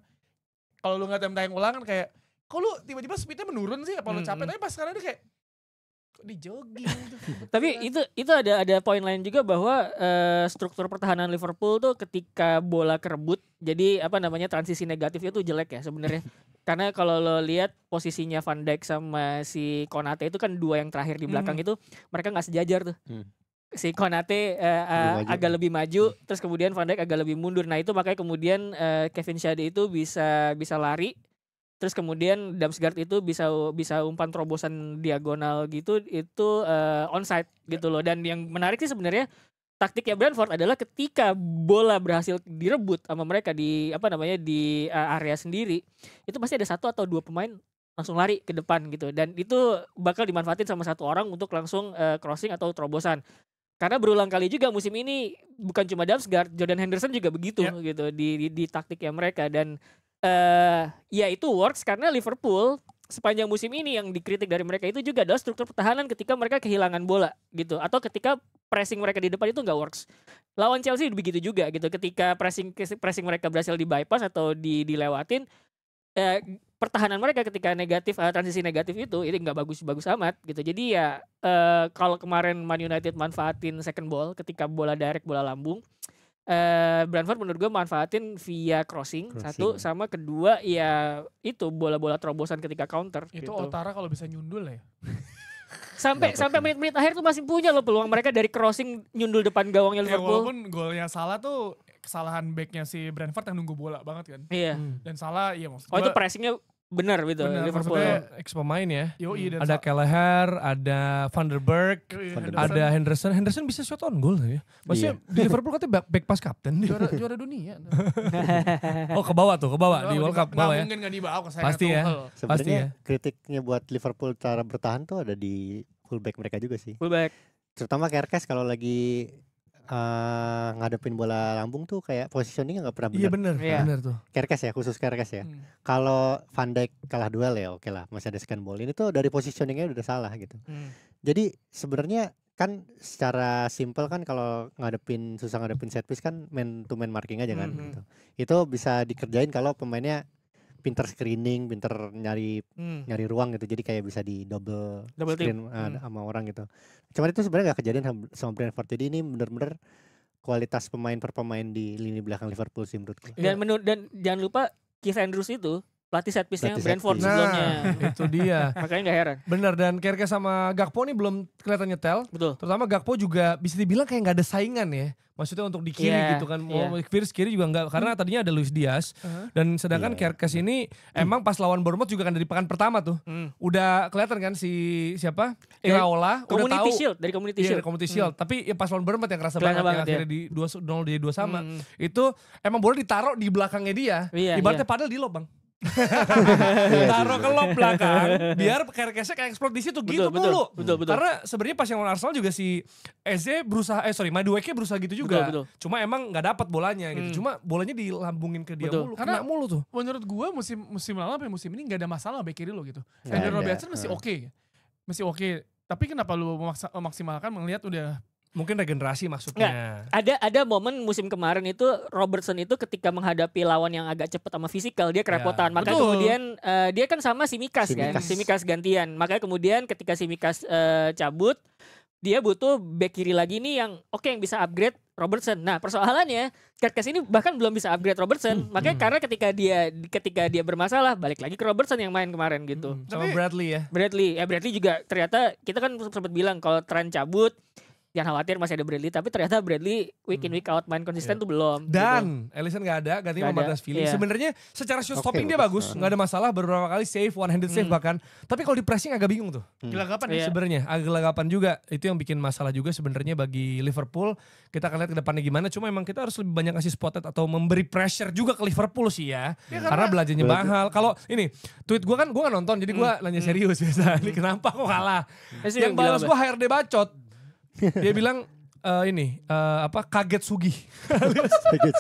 kalau lo nggak tayang ulang kan kayak kok lo tiba-tiba speednya menurun sih, apa lo capek? Tapi pas sekarang dia kayak di jogging. Tapi itu ada poin lain juga bahwa struktur pertahanan Liverpool tuh ketika bola kerebut, jadi transisi negatif itu jelek ya sebenarnya. Karena kalau lo lihat posisinya Van Dijk sama si Konate itu kan dua yang terakhir di belakang itu mereka nggak sejajar tuh. Si Konate agak lebih maju, terus kemudian Van Dijk agak lebih mundur. Nah itu makanya kemudian Kevin Shade itu bisa lari. Terus kemudian Damsgaard itu bisa umpan terobosan diagonal gitu, itu onside gitu loh. Dan yang menarik sih sebenarnya taktiknya Brentford adalah ketika bola berhasil direbut sama mereka di di area sendiri, itu pasti ada 1 atau 2 pemain langsung lari ke depan gitu. Dan itu bakal dimanfaatin sama 1 orang untuk langsung crossing atau terobosan. Karena berulang kali juga musim ini bukan cuma Damsgaard, Jordan Henderson juga begitu gitu di taktiknya mereka. Dan ya itu works karena Liverpool sepanjang musim ini yang dikritik dari mereka itu juga adalah struktur pertahanan ketika mereka kehilangan bola gitu, atau ketika pressing mereka di depan itu nggak works. Lawan Chelsea begitu juga gitu, ketika pressing mereka berhasil di bypass atau dilewatin, pertahanan mereka ketika transisi negatif itu nggak bagus amat gitu. Jadi ya kalau kemarin Man United manfaatin second ball ketika bola direct, bola lambung, Brentford menurut gue manfaatin via crossing. 1, sama kedua ya itu bola-bola terobosan ketika counter. Itu gitu. Ouattara kalau bisa nyundul ya. Sampai menit-menit akhir tuh masih punya loh peluang mereka dari crossing nyundul depan gawangnya Liverpool. Walaupun golnya salah tuh kesalahan backnya si Brentford yang nunggu bola banget kan. Iya. Dan salah maksud itu pressingnya benar gitu Liverpool. Ex pemain ya. Dan ada Kelleher, ada Van der Berg, ada Henderson. Henderson bisa shot on goal ya. Maksudnya di Liverpool katanya back pass kapten. Juara dunia. Oh ke bawah di World Cup bawah ya. Mungkin gak dibawa ke saya. Pasti ya. Sebenarnya kritiknya buat Liverpool cara bertahan tuh ada di fullback mereka juga sih. Fullback. Terutama Kerkes kalau lagi ngadepin bola lambung tuh kayak positioningnya nggak pernah benar. Iya benar tuh. Kerkes ya, khusus Kerkes ya. Kalau Van Dijk kalah duel ya oke lah, masih ada second ball. Ini tuh dari positioningnya udah salah gitu. Jadi sebenarnya kan secara simple kan kalau susah ngadepin set piece kan man to man marking aja kan gitu. Itu bisa dikerjain kalau pemainnya pinter screening, pinter nyari ruang gitu. Jadi kayak bisa di double screen sama orang gitu. Cuman itu sebenarnya gak kejadian sama Brentford. Jadi ini bener-bener kualitas pemain per pemain di lini belakang Liverpool sih menurutku. Dan jangan lupa Keith Andrews itu pelatih set piece-nya Brentford sebelumnya. Itu dia. Makanya gak heran. Bener, dan Kerkes sama Gakpo nih belum kelihatan nyetel. Betul. Terutama Gakpo juga bisa dibilang kayak gak ada saingan ya. Maksudnya untuk di kiri gitu kan. Mau kiri juga enggak. Karena tadinya ada Luis Diaz. Dan sedangkan Kerkes ini emang pas lawan Bournemouth juga kan dari pekan pertama tuh. Udah kelihatan kan siapa? Iraola. Community Shield. Dari Community Shield. Dari Community Shield. Tapi ya pas lawan Bournemouth yang kerasa banget. Yang akhirnya di 2-0 di 2 sama. Itu emang bola ditaruh di belakangnya dia. Ibaratnya padahal di lob bang. Taruh ke lob belakang biar Kerkesnya kayak eksplod di situ gitu mulu. Betul. Karena sebenarnya pas yang lawan Arsenal juga si Eze berusaha Madueke berusaha gitu juga. Betul. Cuma emang nggak dapat bolanya gitu. Cuma bolanya dilambungin ke dia mulu. Karena kena mulu tuh. Menurut gue musim lalu sampai musim ini nggak ada masalah back kiri lo gitu. Andrew Robertson masih oke. Masih oke. Tapi kenapa lu memaksimalkan melihat udah mungkin regenerasi maksudnya. Ada momen musim kemarin itu Robertson itu ketika menghadapi lawan yang agak cepat sama fisikal dia kerepotan. Makanya kemudian dia kan sama Tsimikas kan. Tsimikas gantian. Makanya kemudian ketika Tsimikas cabut dia butuh back kiri lagi nih yang yang bisa upgrade Robertson. Nah persoalannya Kerkes ini bahkan belum bisa upgrade Robertson. Makanya karena ketika dia bermasalah balik lagi ke Robertson yang main kemarin gitu. Sama Bradley ya. Bradley juga ternyata kita kan sempat bilang kalau Trent cabut jangan khawatir masih ada Bradley, tapi ternyata Bradley week in week out main konsisten tuh belum. Dan Ellison gak ada, gantinya Mamadashvili. Sebenarnya secara shot stopping dia bagus, nggak ada masalah, beberapa kali save, one handed save bahkan. Tapi kalau di pressing agak bingung tuh. Gelagapan ya sebenarnya, agak gelagapan juga. Itu yang bikin masalah juga sebenarnya bagi Liverpool. Kita akan lihat ke depannya gimana. Cuma emang kita harus lebih banyak kasih spotlight atau memberi pressure juga ke Liverpool sih ya. Karena belajarnya mahal. Kalau ini tweet gue kan gue gak nonton, jadi gue nanya serius biasa. Ini kenapa kok kalah? Yang balas gue HRD bacot. Dia bilang kaget sugih.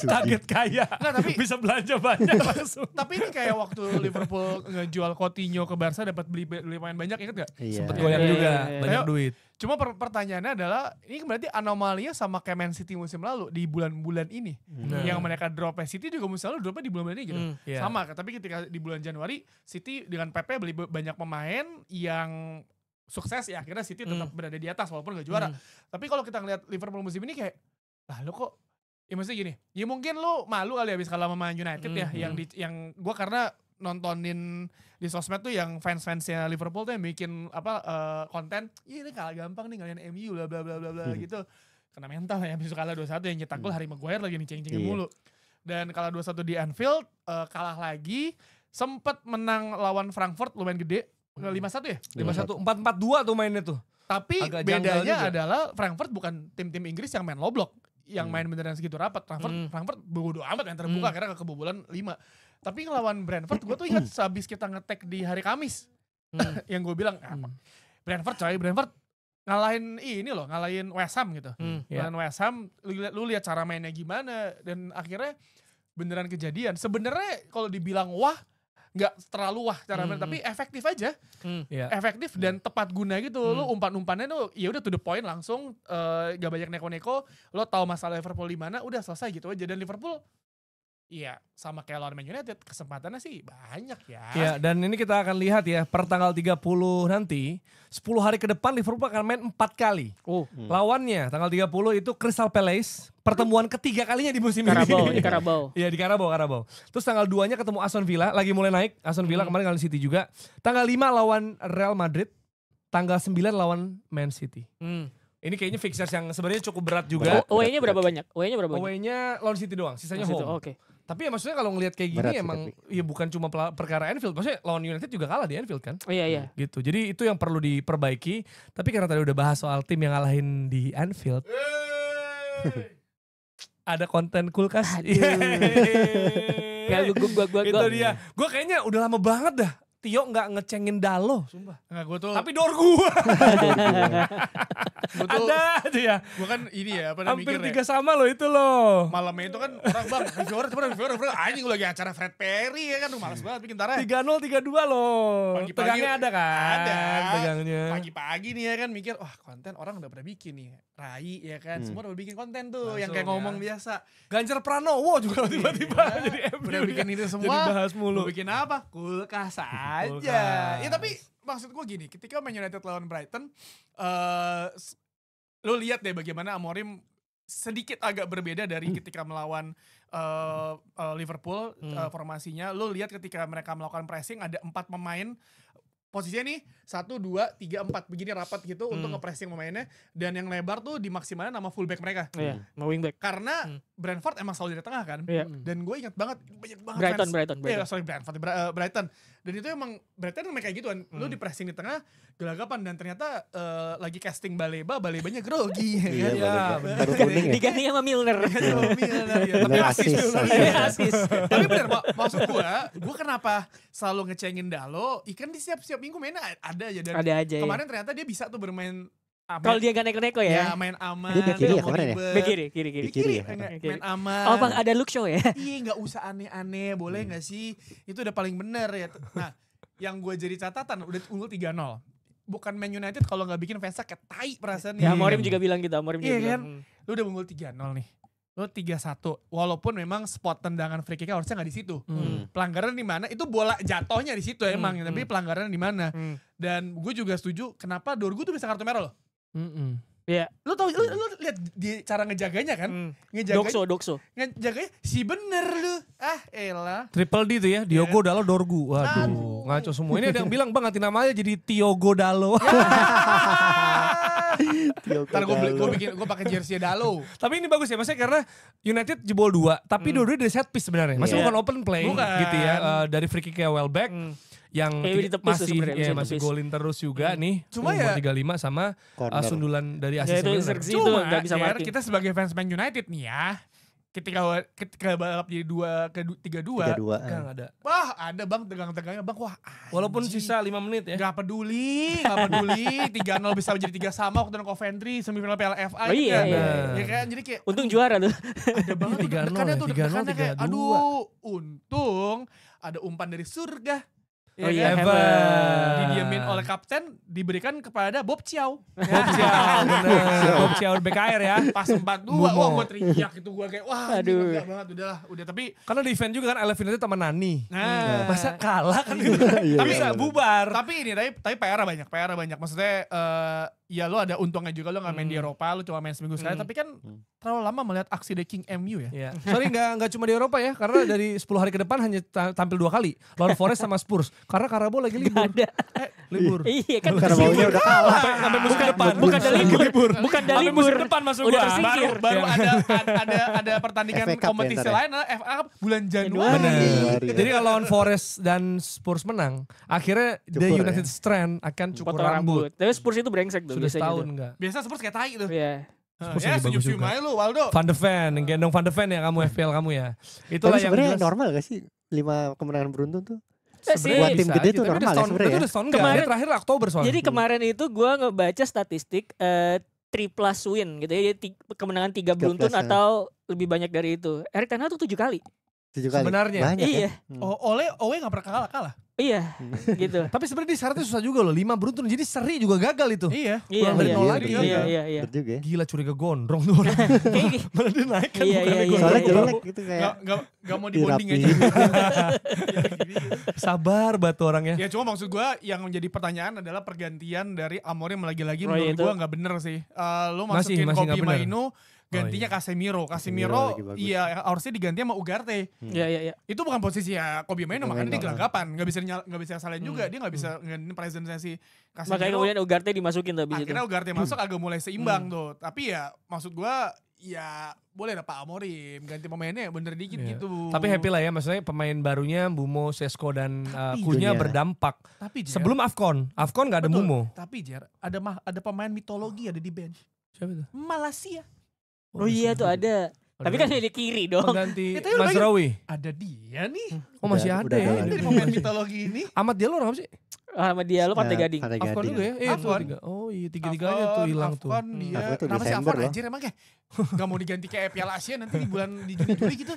Kaget kaya. Nggak, tapi bisa belanja banyak langsung. Tapi ini kayak waktu Liverpool ngejual Coutinho ke Barca dapat beli pemain banyak, inget gak? Iya. Sempet goyang juga, Iya. banyak duit. Cuma pertanyaannya adalah ini berarti anomalinya sama kayak Man City musim lalu di bulan-bulan ini. Yang mereka drop City juga musim lalu dropnya di bulan-bulan ini gitu. Iya. Sama, tapi ketika di bulan Januari City dengan Pepe beli banyak pemain yang sukses ya, akhirnya City tetap berada di atas walaupun gak juara. Tapi kalau kita ngeliat Liverpool musim ini kayak, lah lo kok, ya maksudnya gini, ya mungkin lo malu kali habis kalah sama United ya, yang gue karena nontonin di sosmed tuh yang fans-fansnya Liverpool tuh yang bikin konten, ini kalah gampang nih ngalahin MU bla bla bla bla bla gitu. Kena mental ya, habis kalah 2-1 yang nyetak gol Harry Maguire lagi nih ceng-cengin mulu. Dan kalah 2-1 di Anfield, kalah lagi, sempet menang lawan Frankfurt lumayan gede. 5-1 ya? 5-1, 4-4-2 tuh mainnya tuh. Tapi Agak janggal bedanya juga. adalah Frankfurt bukan tim-tim Inggris yang main low block. Yang main beneran segitu rapat. Frankfurt bodo amat yang terbuka karena kebobolan 5. Tapi ngelawan Brentford, gue tuh ingat sehabis kita nge-tag di hari Kamis. Yang gue bilang, Brentford ngalahin West Ham gitu. Ngalahin West Ham, lu lihat cara mainnya gimana. Dan akhirnya beneran kejadian. Sebenarnya kalau dibilang wah, nggak terlalu wah cara main, tapi efektif aja. Efektif dan tepat guna gitu. Lu umpan-umpannya tuh ya udah to the point langsung, gak banyak neko-neko. Lo tahu masalah Liverpool di mana, udah selesai gitu aja. Dan Liverpool iya sama kayak lawan Man United, kesempatannya sih banyak ya. Iya, dan ini kita akan lihat ya per tanggal 30 nanti 10 hari ke depan Liverpool akan main 4 kali. Lawannya tanggal 30 itu Crystal Palace, pertemuan ketiga kalinya di musim ini. Di Carabao. Iya, di Carabao. Terus tanggal 2-nya ketemu Aston Villa, lagi mulai naik. Aston Villa kemarin ngalahin City juga. Tanggal 5 lawan Real Madrid, tanggal 9 lawan Man City. Ini kayaknya fixtures yang sebenarnya cukup berat juga. Away-nya berapa banyak? Away-nya lawan City doang, sisanya home. Oke. Tapi ya maksudnya kalau ngelihat kayak gini Berat sih, emang ya bukan cuma perkara Anfield. Maksudnya lawan United juga kalah di Anfield kan. Oh iya. Gitu. Jadi itu yang perlu diperbaiki. Tapi karena tadi udah bahas soal tim yang ngalahin di Anfield. Ada konten kulkas. Gak gua. Itu dia. Gue kayaknya udah lama banget dah Tio gak ngecengin Dalo, sumpah. Nggak, gue tuh. Tapi Dorgu. Ada aja ya. Gue kan ini ya, hampir 3 sama loh itu loh. Malamnya itu kan orang bang, reviewer, anjing lagi acara Fred Perry ya kan, males banget bikin tarah. 3-0, 3-2 loh. Pagi-pagi Tegangnya ada kan? Ada. Tegangnya. Pagi-pagi nih ya kan mikir, wah konten orang udah pada bikin nih. Rai ya kan, semua udah bikin konten tuh. Langsung yang kayak ya. ngomong biasa. Ganjar Pranowo juga tiba-tiba jadi MU. Udah bikin itu semua. Jadi bahas mulu. Mau bikin apa? Kulkas aja. Kulkas. Ya tapi maksud gue gini, ketika Man United lawan Brighton, lo lihat deh bagaimana Amorim sedikit agak berbeda dari ketika melawan Liverpool formasinya. Lo lihat ketika mereka melakukan pressing ada 4 pemain. Posisinya nih 1, 2, 3, 4 begini rapat gitu untuk nge-pressing pemainnya, dan yang lebar tuh dimaksimalin sama fullback mereka. Iya, sama wingback. Karena Brentford emang selalu di tengah kan. Iya. Dan gue ingat banget banyak banget Brighton. Iya, sorry Brighton. Dan itu emang Brighton kayak gitu kan. Lu di pressing di tengah gelagapan, dan ternyata lagi casting Balebanya grogi. Iya, baru kuning ya. Diganti sama Milner. Tapi asis. Tapi bener, maksud gue kenapa selalu ngecengin Dalo, ikan di setiap minggu mainnya ada aja. Dan Ada aja. kemarin ternyata dia bisa tuh bermain. Kalau dia gak neko-neko ya. Ya main aman. Dia back kiri ya kemarin ya? Back kiri. Kiri ya? Main aman. Oh bang, ada look show ya. Iya, gak usah aneh-aneh, boleh gak sih? Itu udah paling bener ya. Nah, yang gue jadi catatan udah unggul 3-0. Bukan Man United kalau gak bikin fansnya kayak tai perasaannya. Ya Amorim juga bilang gitu. Iya kan? Lu udah unggul 3-0 nih. Lu 3-1. Walaupun memang spot tendangan free kick harusnya gak di situ. Pelanggaran di mana? Itu bola jatuhnya di situ emang, tapi pelanggaran di mana? Dan gue juga setuju kenapa Dorgu tuh bisa kartu merah loh. Iya. Lu lihat di cara ngejaganya kan? Ngejaganya, Dokso. ngejaganya si bener lu. Ah, elah. Triple D itu ya, Diogo Dalo Dorgu. Waduh, ngaco semua. Ini ada yang bilang, bang ganti namanya jadi Tiogo Dalo. Ntar gue pakai jersey Dalo. Tapi ini bagus ya, maksudnya karena United jebol 2, tapi dua-duanya dari set piece sebenarnya. Maksudnya bukan open play gitu ya, dari free kick kayak Welbeck. Yang masih golin terus juga nih. Cuma umur ya 35 sama sundulan dari Ya, Asis itu Milner. Cuma gak bisa mati. kita sebagai fans Man United nih ya, ketika balap jadi 3-2. Enggak ada. Wah, ada Bang tegang-tegangnya Bang. Wah, Walaupun anjing. sisa 5 menit ya. Gak peduli. 3-0 bisa menjadi 3 sama waktu Coventry semifinal Piala FA. Oh iya, kan? iya. Ya kan, jadi kayak Untung juara tuh. ada banget 3-0 deg-degannya tuh, 3-0, deg-degannya kayak 3-2. aduh, untung ada umpan dari surga. Oh Ya iya, kan? hebat. Didiamin oleh kapten, diberikan kepada Bob Chow. Bob Chow, bener. Bob Chow BKR ya. Pas 4-2, wah gue teriak itu, gue kayak wah ini Aduh. enggak banget, udah tapi Karena di event juga kan Eleven itu sama Nani. nah, Masa kalah kan gitu. Iya, Tapi bisa iya, bubar. tapi ini tapi PR banyak. Maksudnya ya lo ada untungnya juga, lo gak main di Eropa, lo cuma main seminggu sekali, tapi kan terlalu lama melihat aksi The King MU ya. Iya. Sorry nggak cuma di Eropa ya, karena dari 10 hari ke depan hanya tampil 2 kali. Lawan Forest sama Spurs. Karena Karabo lagi libur. Ada. Libur. Iya kan. Karena maunya udah kalah. Sampai musim depan. Bukan ada libur. Bukan ada Sampai libur. musim depan masuk Udah gua. tersingkir. Baru Ya. ada pertandingan FA Cup kompetisi ya, ntar ya. lain, FA Cup bulan Januari. Januari. Januari. Jadi kalau lawan Forest dan Spurs menang, akhirnya The Cukur United ya. Strand akan cukur Potong rambut. Tapi Spurs itu brengsek tuh. Sudah biasanya setahun tuh. enggak. Biasa Spurs kayak tai tuh. Iya. Spurs Ya lagi bagus senyum-senyum juga. aja lu Waldo. Van de Ven, gendong Van de Ven ya kamu FPL kamu ya. Itulah Tapi yang sebenarnya jelas. normal gak sih 5 kemenangan beruntun tuh? Sebenarnya Buat tim bisa gede aja, tuh tapi normal udah ya setahun- sebenarnya itu ya. udah setahun enggak. Kemarin- Dia terakhir Oktober soalnya. Jadi kemarin itu gue ngebaca statistik 3+ win gitu ya. Jadi kemenangan 3 beruntun 3+, atau lebih banyak dari itu. Erik ten Hag tuh 7 kali. 7 kali. Sebenarnya. Banyak Iya. ya. Owe gak pernah kalah. Iya. Gitu. Tapi sebenarnya di syaratnya susah juga loh, 5 beruntun. Jadi seri juga gagal itu. Iya. Iya, Kurang dari iya, nol iya, lagi. iya, iya, iya. Bener juga ya. Gila curiga gondrong tuh orang. Kayak- Malah dia naik kan Iya, bukannya iya, gondrong. Soalnya iya. jelek gitu kayak. Gak mau dibonding aja. dirapiin. Sabar batu orangnya. Ya cuma maksud gue yang menjadi pertanyaan adalah pergantian dari Amorim lagi-lagi Oh, menurut itu. gue gak bener sih. Lo Masih masukin nggak Kobe bener. Mainu, gantinya iya. Casemiro. Casemiro lagi bagus. Iya harusnya diganti sama Ugarte. Iya, iya, iya. Itu bukan posisi ya Kobe Mainu, makanya dia Mainu. gelagapan. Gak bisa salahin juga, dia gak bisa ngantin presence si Casemiro. Makanya kemudian Ugarte dimasukin tuh abis itu. Akhirnya Ugarte masuk agak mulai seimbang tuh. Tapi ya maksud gue ya boleh lah Pak Amorim ganti pemainnya bener dikit Iya. gitu. Tapi happy lah ya, maksudnya pemain barunya Mbumo, Sesko dan Tapi, Kunya Kunya. berdampak. Tapi Jer, Sebelum Afcon gak ada betul. Mbumo. Tapi Jer, ada pemain mitologi ada di bench. Siapa itu? Malaysia. Oh iya tuh ada. Tapi kan di kiri dong. Pengganti Itu yang Mazraoui. Ada dia nih. Oh masih Udah- ada udah ya. ada Dari lagi. pemain mitologi ini. Ahmad Diallo orang apa sih? Sama dia lu Pantai Gading. Pantai Afcon Gading. juga ya? Itu Afcon. 3. Oh iya, 3-3-nya tuh hilang tuh. Afcon dia. Afcon tuh Kenapa sih Desember Afcon loh. anjir emang kayak gak mau diganti kayak Piala Asia nanti di Juni-Juli gitu.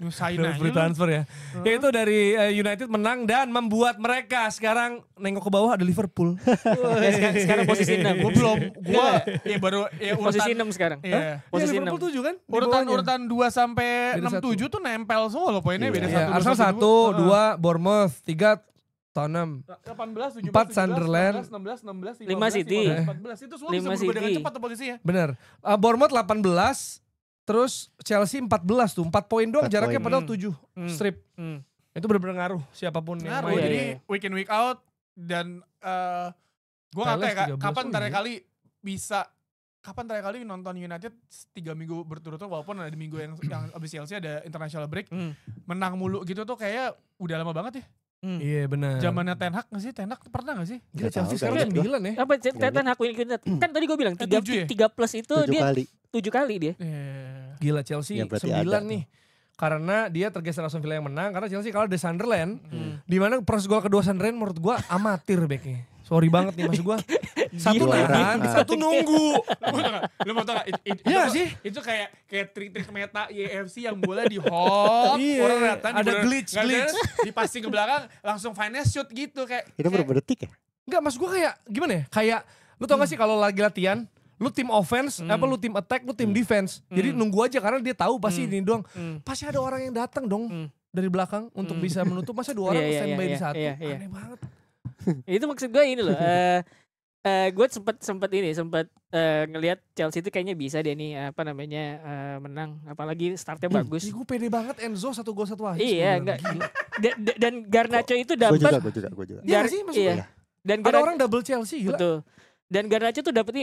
Nyusahin Udah aja free lu. transfer ya. Ya itu dari United menang dan membuat mereka sekarang nengok ke bawah ada Liverpool. Ya, sekarang posisi 6. Gue belum, gue ya baru ya Posisi urutan 6 sekarang. Iya. Posisi Ya, Liverpool 6. 7 kan? di Urutan bawahnya. urutan 2 sampai Beda 6 7 tuh nempel semua loh poinnya Iya. beda Iya, 1 Arsenal 1, 2 Bournemouth, 3 Tottenham. 18, 17, 4 Sunderland. 16, 16, 15, 5 City. 14 itu semua 5 bisa berubah dengan City. cepat tuh posisinya. Bener. Bournemouth 18, terus Chelsea 14 tuh. 4 poin doang 4 jaraknya poin. padahal 7 strip. Hmm. Itu bener-bener ngaruh siapapun yang Ngaruh, main. Iya, jadi iya. week in week out dan gue gak tahu ya Palace 13 kapan poin terakhir ya. kali bisa nonton United 3 minggu berturut-turut walaupun ada minggu yang abis Chelsea ada international break menang mulu gitu tuh kayak udah lama banget ya. Iya benar. Zamannya Ten Hag gak sih? Ten Hag pernah gak sih? Gila Nggak Chelsea tahu, sekarang kayaknya. 9 ya. Apa Ten Hag kan tadi gue bilang 3 7 ya? 3+ itu 7 dia kali. 7 kali dia. Gila Chelsea Ya, berarti 9 ada nih. Karena dia tergeser Aston Villa yang menang. Karena Chelsea kalah dari Sunderland. Dimana proses gol kedua Sunderland menurut gue amatir backnya. Sorry banget nih maksud gue. Satu Juara. nahan, satu nunggu. Lu mau tau gak? Iya gak sih? Itu kayak trik-trik meta EFC yang bola di hold, Iya, orang datang ada glitch. di passing ke belakang langsung finesse shoot gitu kayak. Itu berapa detik ya? Enggak, maksud gue kayak gimana ya? Kayak lu tau gak sih kalau lagi latihan, lu tim offense, lu tim attack, lu tim defense. Jadi nunggu aja karena dia tahu pasti ini doang. Pasti ada orang yang datang dong dari belakang untuk bisa menutup. Masa 2 orang Iya, iya, standby iya, di satu? iya, iya. Aneh banget. Itu maksud gue ini loh. Gue sempet ngelihat Chelsea itu kayaknya bisa deh nih menang, apalagi startnya bagus. Ih, gue pede banget Enzo 1 gol 1 assist. Iya, Gua enggak. bilang, gila. Dan Garnacho itu Gue juga, dapat. gue juga. Iya nggak sih maksud Iya. gue? Dan Ada orang double Chelsea gila. betul. Dan Garnacho tuh dapat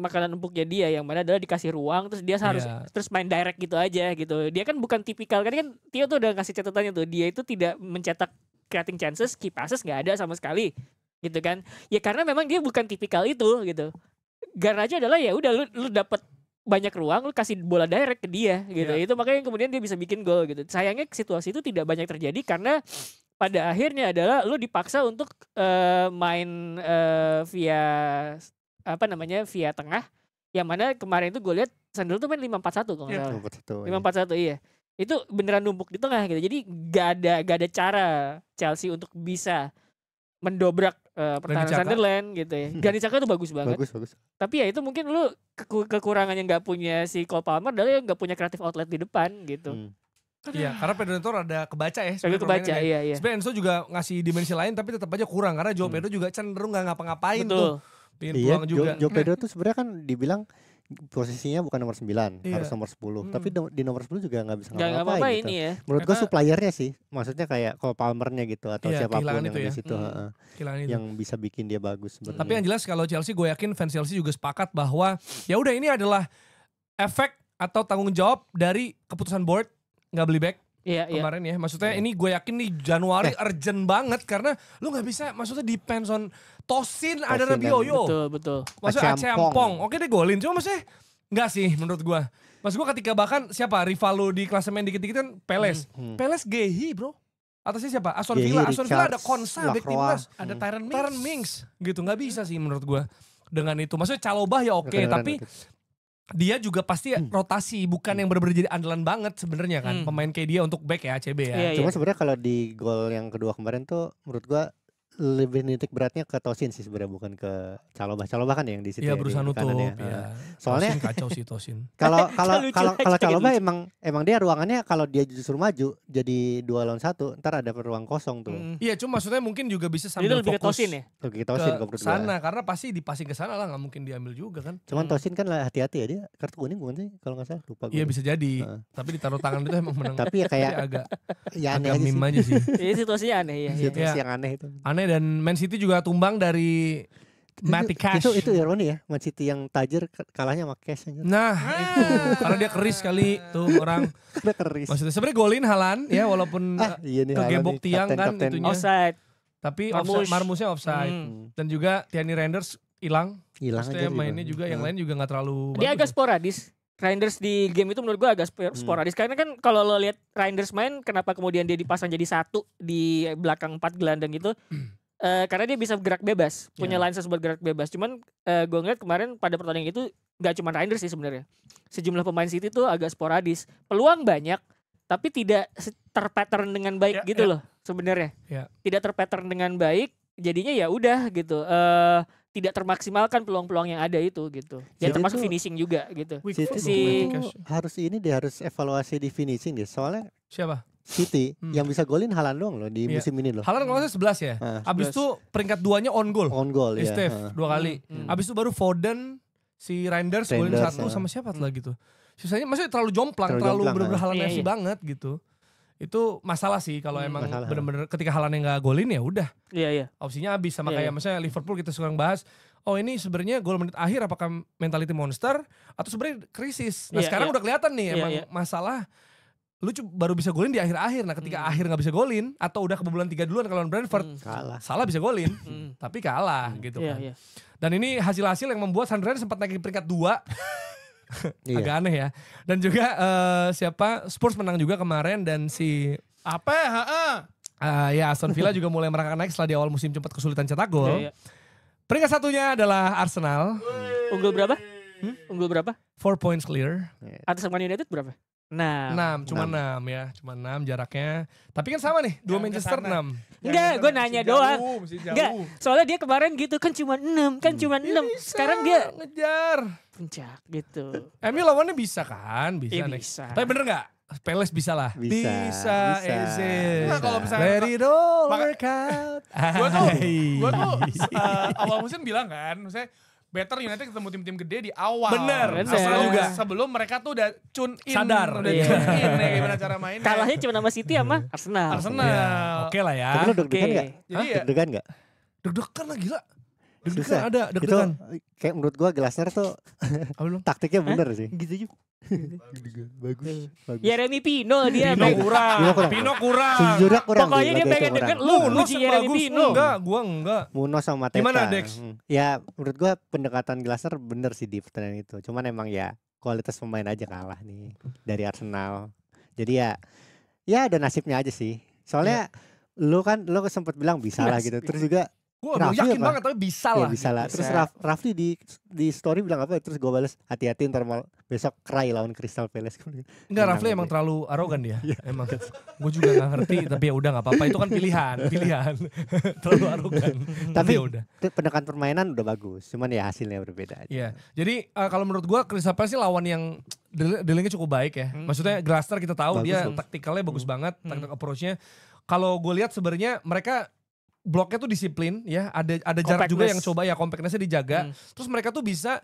makanan empuknya dia yang mana adalah dikasih ruang terus dia harus Iya. terus main direct gitu aja gitu. Dia kan bukan tipikal kan Tio tuh udah kasih catatannya tuh dia itu tidak mencetak creating chances, key passes nggak ada sama sekali gitu kan. Ya karena memang dia bukan tipikal itu gitu. Garnacho adalah ya udah lu dapat banyak ruang, lu kasih bola direct ke dia gitu. Itu makanya kemudian dia bisa bikin gol gitu. Sayangnya situasi itu tidak banyak terjadi karena pada akhirnya adalah lu dipaksa untuk main via via tengah, yang mana kemarin itu gue lihat Sandel tuh main 5-4-1 kalau nggak salah. 5-4-1 iya. Itu beneran numpuk di tengah gitu. Jadi gak ada cara Chelsea untuk bisa mendobrak pertahanan Sunderland gitu ya. Granit Xhaka tuh bagus banget. Bagus. Tapi ya itu mungkin lu kekurangannya nggak punya si Cole Palmer adalah nggak punya kreatif outlet di depan gitu. Iya, karena Pedro Neto ada kebaca ya. Kebaca, iya. Sebenarnya Enzo juga ngasih dimensi lain tapi tetap aja kurang karena Joao Pedro juga cenderung nggak ngapa-ngapain tuh. Pingin peluang juga. Joao Pedro tuh sebenarnya kan dibilang posisinya bukan nomor 9, harus nomor 10. Tapi di nomor 10 juga nggak bisa ngapa-ngapain gitu. Ya. Menurut gue suppliernya sih, maksudnya kayak Cole Palmernya gitu atau siapapun yang di situ yang bisa bikin dia bagus. Tapi yang jelas kalau Chelsea, gue yakin fans Chelsea juga sepakat bahwa ya udah ini adalah efek atau tanggung jawab dari keputusan board nggak beli back. Kemarin ya, maksudnya ini gue yakin nih Januari urgent banget karena lu nggak bisa, maksudnya depends on Tosin ada Rabiot. Betul. Maksudnya Achampong, oke deh golin, cuma maksudnya nggak sih menurut gue. Maksud gue ketika bahkan siapa rival di klasemen dikit-dikit kan Peles, Peles Gehi bro. Atasnya siapa? Aston Villa ada Konsa back timnas, ada Tyron Mings gitu, nggak bisa sih menurut gue dengan itu. Maksudnya Chalobah ya oke, tapi dia juga pasti rotasi, bukan yang benar-benar jadi andalan banget sebenarnya kan pemain kayak dia untuk back ya ACB ya. Cuma sebenarnya kalau di gol yang kedua kemarin tuh menurut gua lebih nitik beratnya ke Tosin sih sebenarnya, bukan ke Chalobah kan yang di situ. Iya, berusaha nutup ya. Soalnya Tosin kacau sih Tosin. Kalau Chalobah emang dia ruangannya kalau dia justru maju jadi 2 lawan 1, ntar ada ruang kosong tuh. Iya, cuma maksudnya mungkin juga bisa sambil lebih fokus ke Tosin ya. Lebih ke Tosin ke sana karena pasti dipasing ke sana lah, nggak mungkin diambil juga kan. Cuman Tosin kan lah hati-hati ya, dia kartu kuning bukan sih kalau nggak salah, lupa gue. Iya bisa jadi. Tapi ditaruh tangan itu emang menang. Tapi ya kayak agak aneh aja sih. Iya, situasinya aneh ya. Situasi yang aneh itu. Aneh, dan Man City juga tumbang dari Matty Cash. Itu ironi ya, Man City yang tajir kalahnya sama Cash aja. Nah, itu karena dia keris kali tuh orang. Karena keris. Maksudnya sebenarnya golin Haaland ya, walaupun kegebok tiang kan itunya. Offside. Tapi Marmusnya offside. Dan juga Tierney Reinders hilang. Maksudnya mainnya juga yang lain juga nggak terlalu dia agak sporadis. Reinders di game itu menurut gue agak sporadis. Karena kan kalau lo lihat Reinders main, kenapa kemudian dia dipasang jadi 1 di belakang 4 gelandang itu? Karena dia bisa gerak bebas, punya lenses buat gerak bebas. Cuman gue ngeliat kemarin pada pertandingan itu gak cuma Reinders sih sebenarnya. Sejumlah pemain City tuh agak sporadis. Peluang banyak, tapi tidak terpattern dengan baik gitu loh sebenarnya. Tidak terpattern dengan baik, jadinya ya udah gitu. Tidak termaksimalkan peluang-peluang yang ada itu gitu. Ya termasuk finishing juga gitu. Dia harus evaluasi di finishing deh. Soalnya siapa? City yang bisa golin Haaland doang loh di musim ini loh. Haaland kalau nggak salah 11 ya. Abis itu peringkat 2-nya on goal. Ya. Steve 2 kali. Abis itu baru Foden, si Reinders golin 1 sama siapa lagi tuh. Sisanya maksudnya terlalu jomplang, terlalu bener-bener Haaland FC banget gitu. Itu masalah sih kalau emang bener-bener ketika Haaland yang nggak golin ya udah. Iya. Opsinya habis sama kayak misalnya Liverpool kita sekarang bahas. Oh ini sebenarnya gol menit akhir apakah mentality monster atau sebenarnya krisis. Nah sekarang udah kelihatan nih emang masalah. Lu baru bisa golin di akhir-akhir. Nah ketika akhir gak bisa golin atau udah kebobolan 3 duluan kalau Brentford, salah bisa golin, tapi kalah gitu kan. Dan ini hasil-hasil yang membuat Sunderland sempat naik ke peringkat 2. Agak aneh ya. Dan juga Spurs menang juga kemarin, dan si Aston Villa juga mulai merangkak naik setelah di awal musim sempat kesulitan cetak gol. Peringkat 1-nya adalah Arsenal. Unggul berapa? Unggul berapa? 4 points clear. Atas Man United berapa? 6 cuma 6 jaraknya. Tapi kan sama nih, 2 Manchester 6. Enggak, gue nanya doang. Enggak, soalnya dia kemarin gitu kan cuma 6, Sekarang dia ngejar puncak gitu. MU lawannya bisa kan? Bisa. Tapi bener gak? Peles bisa lah. Bisa. Nah, kalau misalnya let it all work out. Gue tuh awal musim bilang kan, maksudnya better United ketemu tim-tim gede di awal. Bener. Juga. Sebelum mereka tuh udah tune in. Sadar. Udah tune in ya gimana cara mainnya. Kalahnya cuma sama City sama Arsenal. Oke lah ya. Tapi lo deg-degan gak? Deg-degan gak? Deg-degan lah gila. Susah. Ada deg-degan. Kayak menurut gua Glasner tuh taktiknya bener sih. Gitu juga. Bagus. Jeremy Pino dia. Pino kurang. Sejujurnya kurang. Pokoknya dia pengen denger lu puji Jeremy Pino. Gua enggak. Muno sama Mateta. Gimana Dex? Ya menurut gua pendekatan Glasner bener sih di pertandingan itu. Cuman emang ya kualitas pemain aja kalah nih dari Arsenal. Jadi ya ada nasibnya aja sih. Soalnya lu sempat bilang bisa lah gitu. Terus juga Gue belum yakin banget tapi bisa lah. Ya, bisa lah. Terus Rafli di story bilang apa? Terus gue balas hati-hati ntar besok cry lawan Crystal Palace. Enggak, Rafli emang terlalu arogan dia. Emang. Gue juga gak ngerti tapi ya udah nggak apa-apa. Itu kan pilihan. Terlalu arogan. Tapi ya udah. Pendekatan permainan udah bagus. Cuman ya hasilnya berbeda aja. Iya. Jadi kalau menurut gue Crystal Palace sih lawan yang dealingnya cukup baik ya. Maksudnya Glasner kita tahu dia taktikalnya bagus banget, tactical approach-nya. Kalau gue lihat sebenarnya mereka bloknya tuh disiplin ya, ada jarak juga yang coba ya compactness-nya dijaga. Terus mereka tuh bisa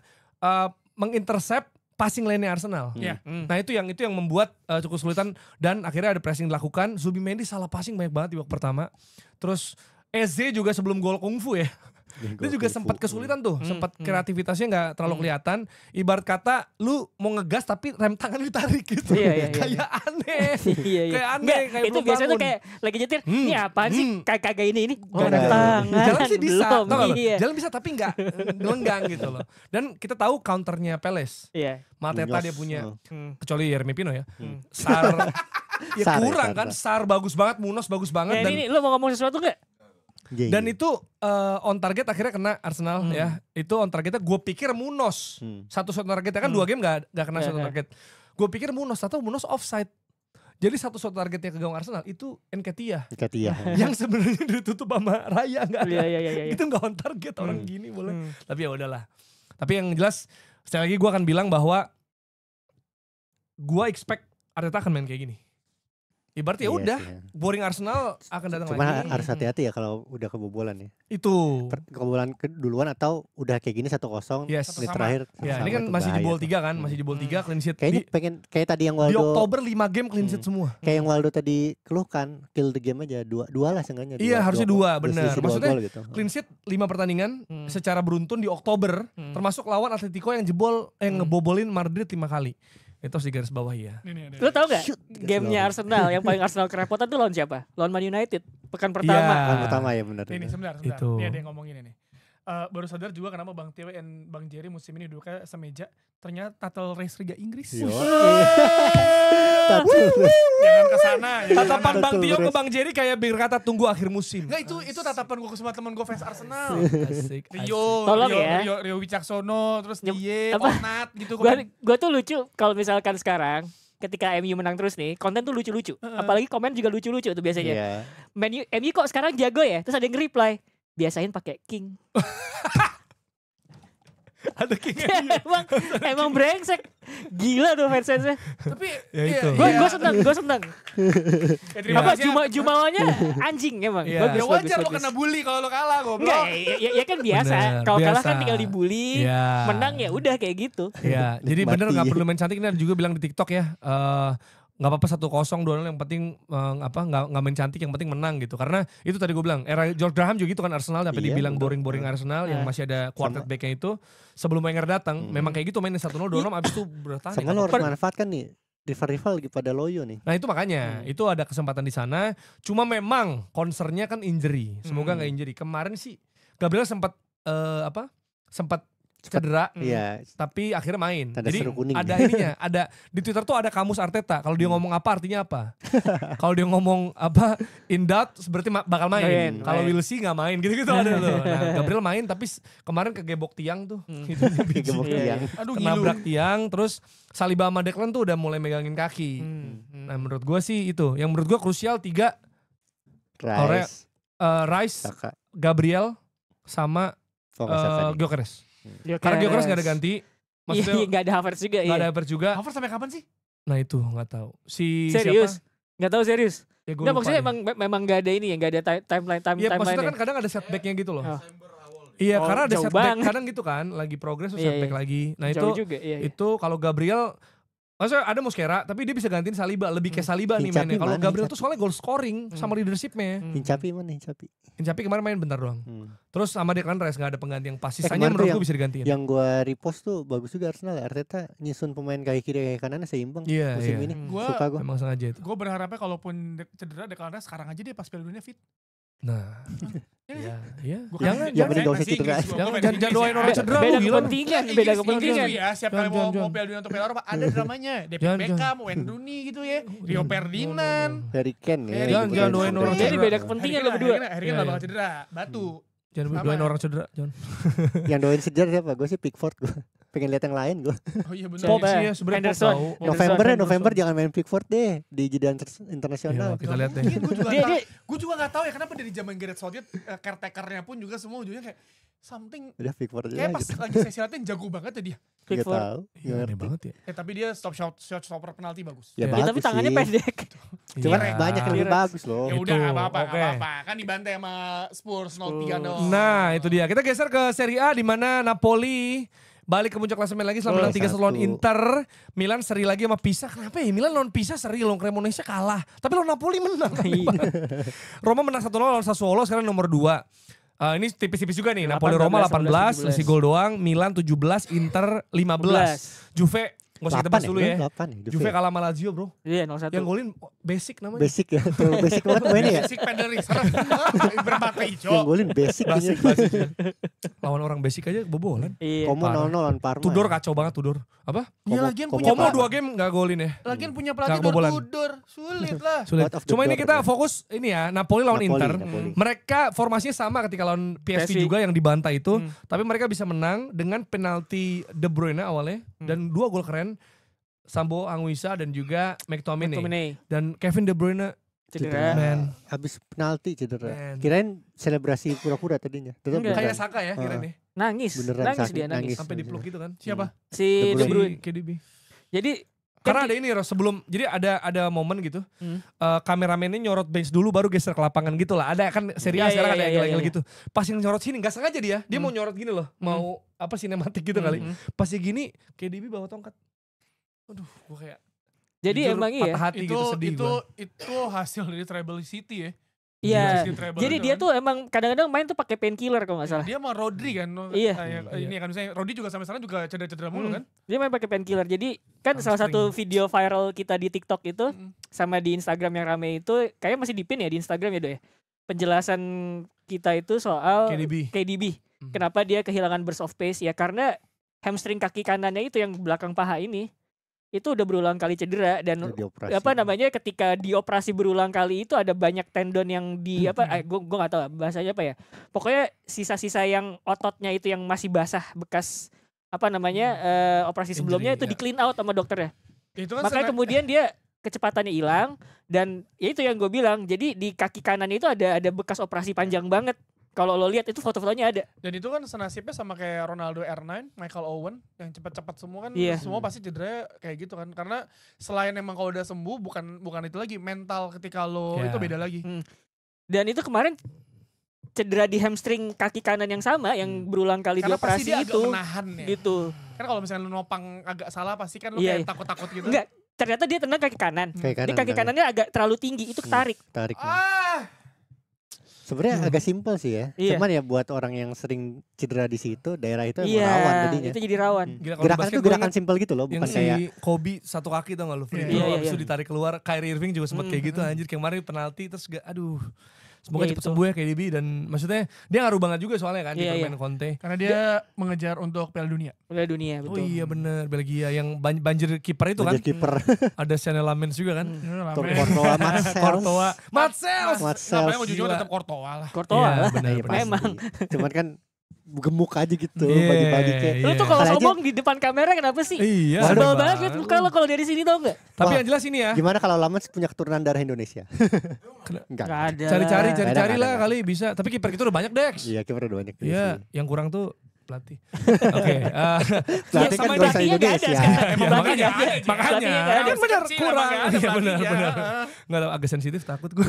mengintercept passing lane-nya Arsenal. Nah itu yang membuat cukup kesulitan dan akhirnya ada pressing dilakukan. Zubimendi salah passing banyak banget di babak pertama. Terus Eze juga sebelum gol kungfu ya. Dia juga sempat kesulitan tuh, sempat kreativitasnya nggak terlalu kelihatan. Ibarat kata lu mau ngegas tapi rem tangan ditarik gitu. Kayak aneh. Kayak aneh, kayak itu biasanya tuh kayak lagi nyetir. Ini apaan sih? Kayak ini. Rem tangan. Jalan sih bisa, jalan bisa tapi nggak gelenggang gitu loh. Dan kita tahu counternya Palace. Mateta dia punya, kecuali Yeremy Pino ya. Sar ya kurang kan, Sar bagus banget, Munos bagus banget. Dan ini lu mau ngomong sesuatu nggak? Dan itu on target akhirnya kena Arsenal ya. Itu on targetnya gue pikir Munos. Satu shot targetnya kan 2 game gak kena shot target. Gue pikir Munos atau Munos offside. Jadi satu shot targetnya ke gawang Arsenal itu Nketiah. Yang sebenarnya ditutup sama Raya gak ada. Itu gak on target orang gini boleh. Tapi ya udahlah. Tapi yang jelas sekali lagi gue akan bilang bahwa gue expect Arteta akan main kayak gini. Ibaratnya udah, boring Arsenal akan datang lagi. Cuma harus hati-hati ya kalau udah kebobolan ya. Itu. Kebobolan duluan atau udah kayak gini 1-0 yes. di terakhir. Ya, ini kan masih jebol 3 kan, masih jebol 3 clean sheet. Kayaknya kayak tadi yang Waldo. Di Oktober 5 game clean sheet semua. Kayak yang Waldo tadi keluhkan, kill the game aja dua lah seenggaknya. Iya, harusnya 2, benar. Maksudnya gitu. clean sheet 5 pertandingan secara beruntun di Oktober, termasuk lawan Atletico yang ngebobolin Madrid 5 kali. Itu harus digaris bawah ya. Lu tau gak gamenya Arsenal yang paling Arsenal kerepotan tuh lawan siapa? Lawan Man United pekan pertama. Pekan pertama ya benar. Ini sebentar. Itu. Ini ada yang ngomongin ini. Baru sadar juga kenapa Bang Tio dan Bang Jerry musim ini duduknya semeja. Ternyata title race Liga Inggris. Jangan kesana. Tatapan Bang Tio ke Bang Jerry kayak berkata tunggu akhir musim. Enggak, itu tatapan gue ke semua temen gue fans Arsenal. Asik. Rio Wicaksono, terus Diye, Onat gitu. Gue tuh lucu kalau misalkan sekarang ketika MU menang terus nih, konten tuh lucu-lucu. Apalagi komen juga lucu-lucu tuh biasanya. MU kok sekarang jago ya? Terus ada yang nge-reply, biasain pakai King. Ada King. emang brengsek. Gila tuh fansnya. Tapi ya itu. Gue seneng. Apa Jumawanya anjing emang. Ya wajar lo kena bully kalau lo kalah goblok. Enggak, ya kan biasa. Kalau kalah kan tinggal dibully. Menang ya udah kayak gitu. Iya, jadi bener gak perlu main cantik. Ini ada juga bilang di TikTok ya. Gak apa-apa 1-0 2-0 yang penting nggak main cantik, yang penting menang gitu. Karena itu tadi gue bilang era George Graham juga gitu kan Arsenal sampai dibilang boring Arsenal yang masih ada quartet backnya itu sebelum Wenger datang memang kayak gitu mainin 1-0 2-0 abis itu bertahan. Sama lo harus manfaatkan nih rival lagi pada loyo nih. Nah itu makanya itu ada kesempatan di sana. Cuma memang concernnya kan injury. Semoga nggak injury. Kemarin sih Gabriel sempat cedera, tapi akhirnya main. Tanda jadi kuning. Ada ininya, ada di Twitter tuh ada kamus Arteta. Kalau dia ngomong apa artinya apa? Kalau dia ngomong apa in doubt berarti bakal main. Kalau will see nggak main, gitu-gitu ada tuh. Nah, Gabriel main tapi kemarin kegebok tiang tuh. Kegebok tiang. Kenabrak tiang, terus Saliba sama Declan tuh udah mulai megangin kaki. Nah menurut gue sih itu, yang menurut gue krusial 3 Rice, Gabriel sama Gyökeres. Karena Gyökeres gak ada ganti. Maksudnya gak ada Havertz juga. Gak ada Havertz juga. Havertz sampai kapan sih? Nah itu gak tahu. Serius? Siapa? Gak tahu serius? Ya, nggak maksudnya memang gak ada ini ya, gak ada timeline. Iya maksudnya kan kadang ada setbacknya gitu loh. Iya karena ada setback kadang gitu kan, lagi progres terus setback lagi. Nah itu kalau Gabriel, maksudnya ada Mosquera tapi dia bisa gantiin Saliba, lebih kayak Saliba nih mainnya. Kalau Gabriel tuh soalnya goal scoring sama leadershipnya. Hincapi mana Hincapi? Hincapi kemarin main bentar doang. Terus sama Declan Rice gak ada pengganti yang pas. Sisanya menurut gue bisa digantiin. Yang gue repost tuh bagus juga Arsenal. Arteta nyusun pemain kaki kiri kaki kanannya seimbang musim ini. Suka gue. Emang sengaja itu. Gue berharapnya kalaupun cedera Declan Rice sekarang aja dia pas Piala Dunia fit. Nah Iya. Jangan mending gak usah cedera. Jangan doain orang cedera lu, Beda gila. kepentingan, Inggris, beda Inggris kepentingan. tuh ya, siapa yang mau Piala Dunia untuk Piala Eropa ada dramanya. David Beckham, Wayne Rooney gitu ya, Rio Ferdinand, Harry Kane ya. Jangan doain orang Jadi cedera. beda kepentingan lo berdua. Harry Kane gak bakal cedera, batu. Jangan Sama. doain orang cedera, John. Yang doain sejarah siapa? Gue sih Pickford gue. Pengen lihat yang lain gue. Oh iya benar. Pop, Sih ya sebenarnya Henderson. tahu. November jangan main Pickford deh di jeda internasional. Iya, kita lihat deh. Gue juga gak tahu ya kenapa dari zaman Gareth Southgate caretakernya pun juga semua ujungnya kayak something. Udah Pickford aja Kayak pas gitu. lagi sesi latihan jago banget ya dia. Gak Pickford. tahu. Iya, aneh banget ya. Tapi dia shot stopper penalti bagus. Ya, Ya, Tapi bagus tangannya sih. pendek. Cuman Iya. banyak yang lebih bagus loh. Ya udah Itu, gak apa-apa, oke. gak apa-apa. Kan dibantai sama Spurs 0-3 dong. Nah, itu dia. Kita geser ke Serie A di mana Napoli balik ke puncak klasemen lagi setelah menang 3-1 lawan 1. Inter. Milan seri lagi sama Pisa. Kenapa ya? Milan lawan Pisa seri, lawan Cremonese kalah. Tapi lawan Napoli menang. Roma menang 1-0 lawan Sassuolo, sekarang nomor 2. Ini tipis-tipis juga nih. Napoli 18, Roma 18, 17. selisih gol doang. Milan 17, Inter 15. Juve, gak usah kita bahas dulu ya. 8 ya. Juve kalah sama Lazio bro. Iya 0-1. Yang golin basic namanya. Basic ya. Terlalu basic banget mainnya ya. Basic Penderik. Berbata hijau. Yang golin basic Basic, kayaknya. basic. Lawan orang basic aja kebobolan. Iya. Komo Parah. 0-0 lawan Parma. Tudor kacau banget Tudor. Apa? Ya lagian punya Komo 2 game gak golin ya. Lagian punya pelatih Nggak kebobolan. Tudor. Sulit lah. Sulit. Out of the Cuma ini door, kita ya. fokus ini ya, Napoli lawan Inter. Napoli. Mereka formasinya sama ketika lawan PSV PSV. juga yang dibantai itu, tapi mereka bisa menang dengan penalti De Bruyne awalnya dan 2 gol keren. Sambo Anguissa dan juga McTominay. McTominay. Dan Kevin De Bruyne Cedera. man. Habis penalti cedera. Man. Kirain selebrasi pura-pura tadinya. Tetap Enggak. Kayak beneran. Saka ya kira nih. Nangis. Beneran Nangis sakit, dia nangis. nangis. Sampai dipeluk gitu kan. Siapa? Si De De Bruyne. Bruyne. KDB. Jadi Karena ada ini Ros, sebelum jadi ada momen gitu. Hmm. Kameramennya nyorot bench dulu baru geser ke lapangan gitu lah. Ada kan Serie A Iya, sekarang iya, ada yang iya, gila-gila iya. gitu. Pas yang nyorot sini enggak sengaja dia mau nyorot gini loh. Mau apa sinematik gitu kali. Pas dia gini KDB bawa tongkat. Aduh, gua kayak jadi jujur emang iya. patah hati gitu sedih gua. Itu hasil dari Treble City ya. Iya. Hasil treble Jadi itu dia kan. tuh emang kadang-kadang main tuh pakai painkiller kalau nggak salah. Dia sama Rodri kan. Iya. Ini kan misalnya Rodri juga sampai sekarang juga cedera-cedera mulu kan. Dia main pakai painkiller. Jadi kan salah Hamstring. satu video viral kita di TikTok itu sama di Instagram yang rame itu kayaknya masih di-pin ya di Instagram ya Do ya. Penjelasan kita itu soal KDB. Kenapa dia kehilangan burst of pace ya karena hamstring kaki kanannya itu yang belakang paha ini itu udah berulang kali cedera dan Dioperasi. apa namanya ketika dioperasi berulang kali itu ada banyak tendon yang di apa gue nggak tahu bahasanya apa ya pokoknya sisa-sisa yang ototnya itu yang masih basah bekas apa namanya operasi sebelumnya itu Injury, di clean out sama dokternya Itu kan makanya kemudian dia kecepatannya hilang dan ya itu yang gue bilang jadi di kaki kanan itu ada bekas operasi panjang banget kalau lo lihat itu foto-fotonya ada. dan itu kan senasibnya sama kayak Ronaldo R9, Michael Owen yang cepat-cepat semua kan Iya. semua pasti cedera kayak gitu kan. Karena selain emang kalau udah sembuh bukan itu lagi mental ketika lo Ya. itu beda lagi. Dan itu kemarin cedera di hamstring kaki kanan yang sama yang berulang kali Karena pasti dioperasi dia itu agak menahan ya. gitu. Kan kalau misalnya lo nopang agak salah pasti kan lo Iya, kayak takut-takut gitu. Enggak, ternyata dia tendang kaki kanan. Kayak Di kaki kanannya agak terlalu tinggi itu ketarik. Tarik. Ah, Sebenarnya agak simpel sih ya. Iya. Cuman ya buat orang yang sering cedera di situ, daerah itu emang Iya, rawan jadinya. itu jadi rawan. Gila, kalau Gerakan basket itu gua gerakan ingat simpel gitu loh, yang bukan si kayak Kobe satu kaki tau gak lu free Iya, throw iya, abis iya. itu ditarik keluar. Kyrie Irving juga sempat kayak gitu anjir kayak kemarin penalti terus gak aduh. Semoga Ya cepet itu. sembuh ya KDB dan maksudnya dia ngaruh banget juga soalnya kan di Iya, permain Conte. karena dia mengejar untuk Piala Dunia. Piala dunia Oh betul. iya bener Belgia yang banjir kiper itu kan. banjir kiper. Ada Chanel Lamens juga kan. Courtois, Marcel. Courtois, Marcel. Namanya mau jujur Gila. tetap Courtois lah. Courtois Iya, lah. benar, Iya, benar. Emang. Cuman kan gemuk aja gitu, Iya, bagi-bagi kayak. Lu iya. tuh kalau Kali aja- sombong di depan kamera kenapa sih? Iya. Sebel bener banget liat muka lo kalau dari sini tau gak? Tapi Wah. yang jelas ini ya. Gimana kalau Lamens punya keturunan darah Indonesia? Enggak. Gak ada. Cari-cari Nggak ada, lah nggak ada. kali bisa. Tapi kiper kita udah banyak Dex. Iya, kiper udah banyak. Iya, yang kurang tuh pelatih. Oke. Pelatih kan sama gak usah pelatihnya nggak ada Indonesia. sekarang. Iya, Emang pelatihnya makanya, nggak ada. makanya. Pelatihnya nggak ada. Kan benar Kecil kurang. emang nggak ada Iya benar pelatihnya. benar. Nggak tahu agak sensitif takut gue.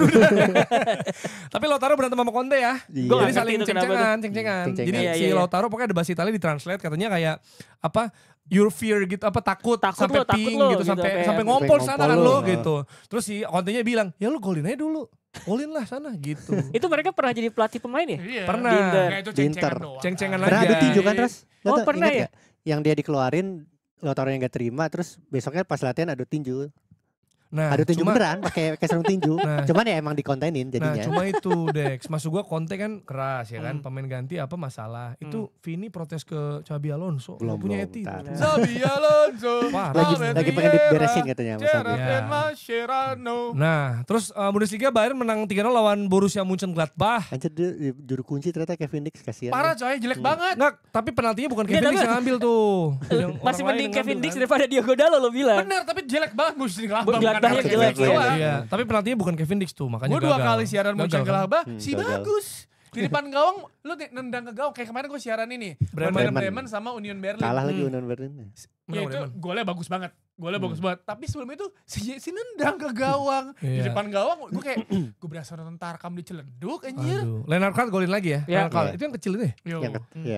Tapi Lautaro berantem sama Conte ya. Iya. Gua Jadi nggak saling ngerti itu kenapa ceng-cengan. Ceng-cengan. Jadi Iya, si iya, iya. Lautaro pokoknya ada bahasa Italia ditranslate katanya kayak apa your fear gitu apa takut sampai Takut lo, ping lo, gitu gitu, sampai kayak- sampai ngompol Sampai sana kan ngompol lo lo. gitu. Terus si Conte-nya bilang, "Ya lu golin aja dulu. Golin lah sana." gitu. Itu mereka pernah jadi pelatih pemain ya? Iya. Pernah. Di Inter. Nggak, itu Di Inter. ceng-cengan doang. Ceng-cengan Pernah aja. adu tinju kan, Ras? Lo Oh, tau- pernah ingat ya? nggak? Yang dia dikeluarin, Lautaro yang gak terima, terus besoknya pas latihan adu tinju. Nah, Adu tinju beneran pakai sarung tinju. Cuman ya emang dikontenin jadinya. Nah, cuma itu Dex. Maksud gua Conte kan keras ya kan. Pemain ganti apa masalah. Itu Vini protes ke Xabi Alonso. Belum punya eti. Xabi Alonso. Lagi pengen diberesin katanya Mas Xabi. Nah, terus Bundesliga Bayern menang 3-0 lawan Borussia Mönchengladbach. Anjir dia juru kunci ternyata Kevin Dix, kasihan. Parah coy, jelek banget. Enggak, tapi penaltinya bukan Kevin Dix yang ngambil tuh. Masih mending Kevin Dix daripada Diogo Dalot lo bilang. Bener, tapi jelek banget Mönchengladbach jelek ya. Iya, tapi penaltinya bukan Kevin Dix tuh, makanya gagal. Gue 2 kali siaran Mönchengladbach, si gagal. bagus. Di depan gawang, lu nendang ke gawang. Kayak kemarin gue siaran ini. Bremen sama Union Berlin. Kalah lagi Union Berlin. Ya itu golnya bagus banget. Bagus banget. Tapi sebelum itu si nendang ke gawang. Di depan gawang gue kayak gue berasa nonton Tarkam diceleduk anjir. Lennart Kart golin lagi ya. Itu yang kecil itu ya.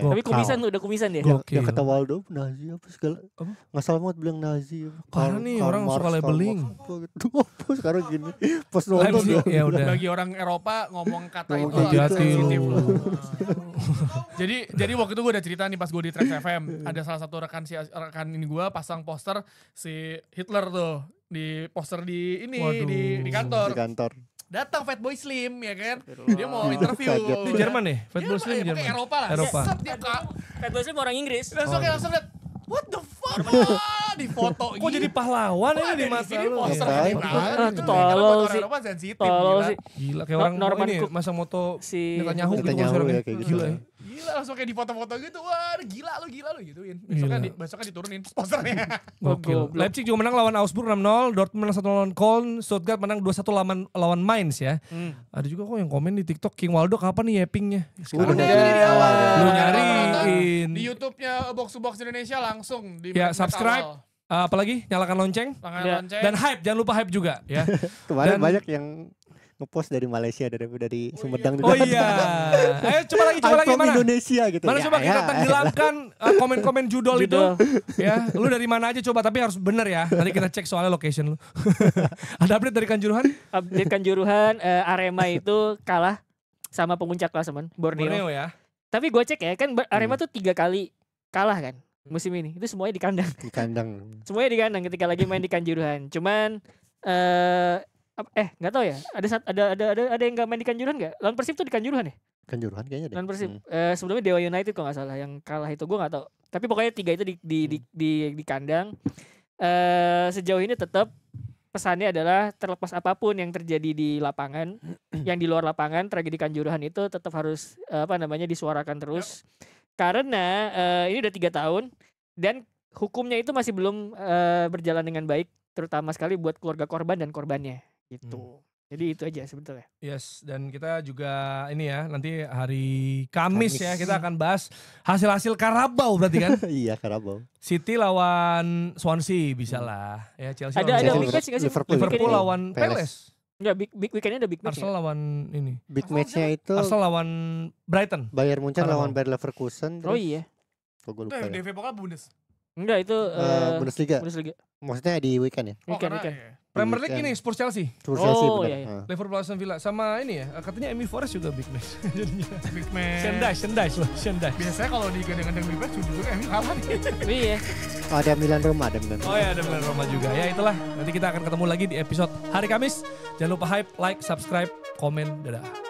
Tapi kumisan tuh, udah kumisan dia. Ya kata Waldo Nazi apa segala. Nggak salah banget bilang Nazi. Karena nih orang suka labeling. Apa sekarang gini. Pas nonton ya udah. Bagi orang Eropa ngomong kata itu hati-hati sensitif loh. Jadi waktu itu gue udah cerita nih pas gue di Trax FM. Ada salah satu rekan ini gue pasang poster si Hitler tuh di poster di ini. Di kantor. Datang Fatboy Slim ya kan. Dia mau interview. Di Jerman nih, Fatboy Slim di Jerman. Eropa lah. Set dia Fatboy Slim orang Inggris. langsung lihat. What the fuck? Di foto kok jadi pahlawan ini di mata lu? Poster itu tolol sih. Eropa sensitif. Gila kayak orang Norman ini Cook. masang moto Si Netanyahu gitu. Ya, kayak gitu. Gila ya. Gila langsung kayak di foto-foto gitu. Wah gila lu gituin. Besoknya diturunin posternya. Gokil. Leipzig juga menang lawan Augsburg 6-0, Dortmund menang 1-0 lawan Köln, Stuttgart menang 2-1 lawan Mainz ya. Ada juga kok yang komen di TikTok King Waldo kapan nih yappingnya? Udah di awal. Lu nyariin. Di YouTube-nya Box to Box Indonesia langsung di ya subscribe. Apalagi nyalakan lonceng. Dan hype, jangan lupa hype juga ya. Kemarin banyak yang ngepost dari Malaysia dari Sumedang. Oh iya. Ayo coba lagi mana? Indonesia gitu. Mana coba kita tenggelamkan komen-komen judul itu. Ya, lu dari mana aja coba tapi harus bener ya. Nanti kita cek soalnya location lu. Ada update dari Kanjuruhan? Update Kanjuruhan Arema itu kalah sama pemuncak klasemen Borneo ya. Tapi gue cek ya kan Arema tuh 3 kali kalah kan musim ini. Itu semuanya di kandang. Semuanya di kandang ketika lagi main di Kanjuruhan. Cuman nggak tahu ya. Ada yang nggak main di Kanjuruhan nggak? Lawan Persib tuh di Kanjuruhan ya? Kanjuruhan kayaknya deh. Lawan Persib. Sebelumnya Dewa United kalau nggak salah yang kalah itu gue nggak tahu. Tapi pokoknya 3 itu di kandang. Sejauh ini tetap pesannya adalah terlepas apapun yang terjadi di lapangan, yang di luar lapangan, tragedi Kanjuruhan itu tetap harus disuarakan terus. Karena ini udah 3 tahun dan hukumnya itu masih belum berjalan dengan baik, terutama sekali buat keluarga korban dan korbannya gitu. Jadi itu aja sebetulnya. Yes, dan kita juga ini ya nanti hari Kamis ya kita akan bahas hasil-hasil Karabau berarti kan? Iya Karabau. City lawan Swansea bisa lah. Ya Chelsea ada lawan big match nggak sih? Liverpool lawan Palace. Enggak, big weekendnya ada big match. Arsenal lawan ini. Big matchnya itu Arsenal lawan Brighton. Bayern Munchen lawan Bayer Leverkusen. Oh iya. Kok gue lupa. DV Pokal Bundes. Enggak itu Bundesliga. Maksudnya di weekend ya? Weekend. Premier League ini Spurs Chelsea. Oh iya. Liverpool Aston Villa sama ini ya. Katanya MU Forest juga big match. Jadinya big match. Sendai. Biasanya kalau di gandeng-gandeng big match juga MU kalah nih. Iya. Ada Milan Roma, Oh ya ada Milan Roma juga. Ya itulah. Nanti kita akan ketemu lagi di episode hari Kamis. Jangan lupa hype, like, subscribe, komen. Dadah.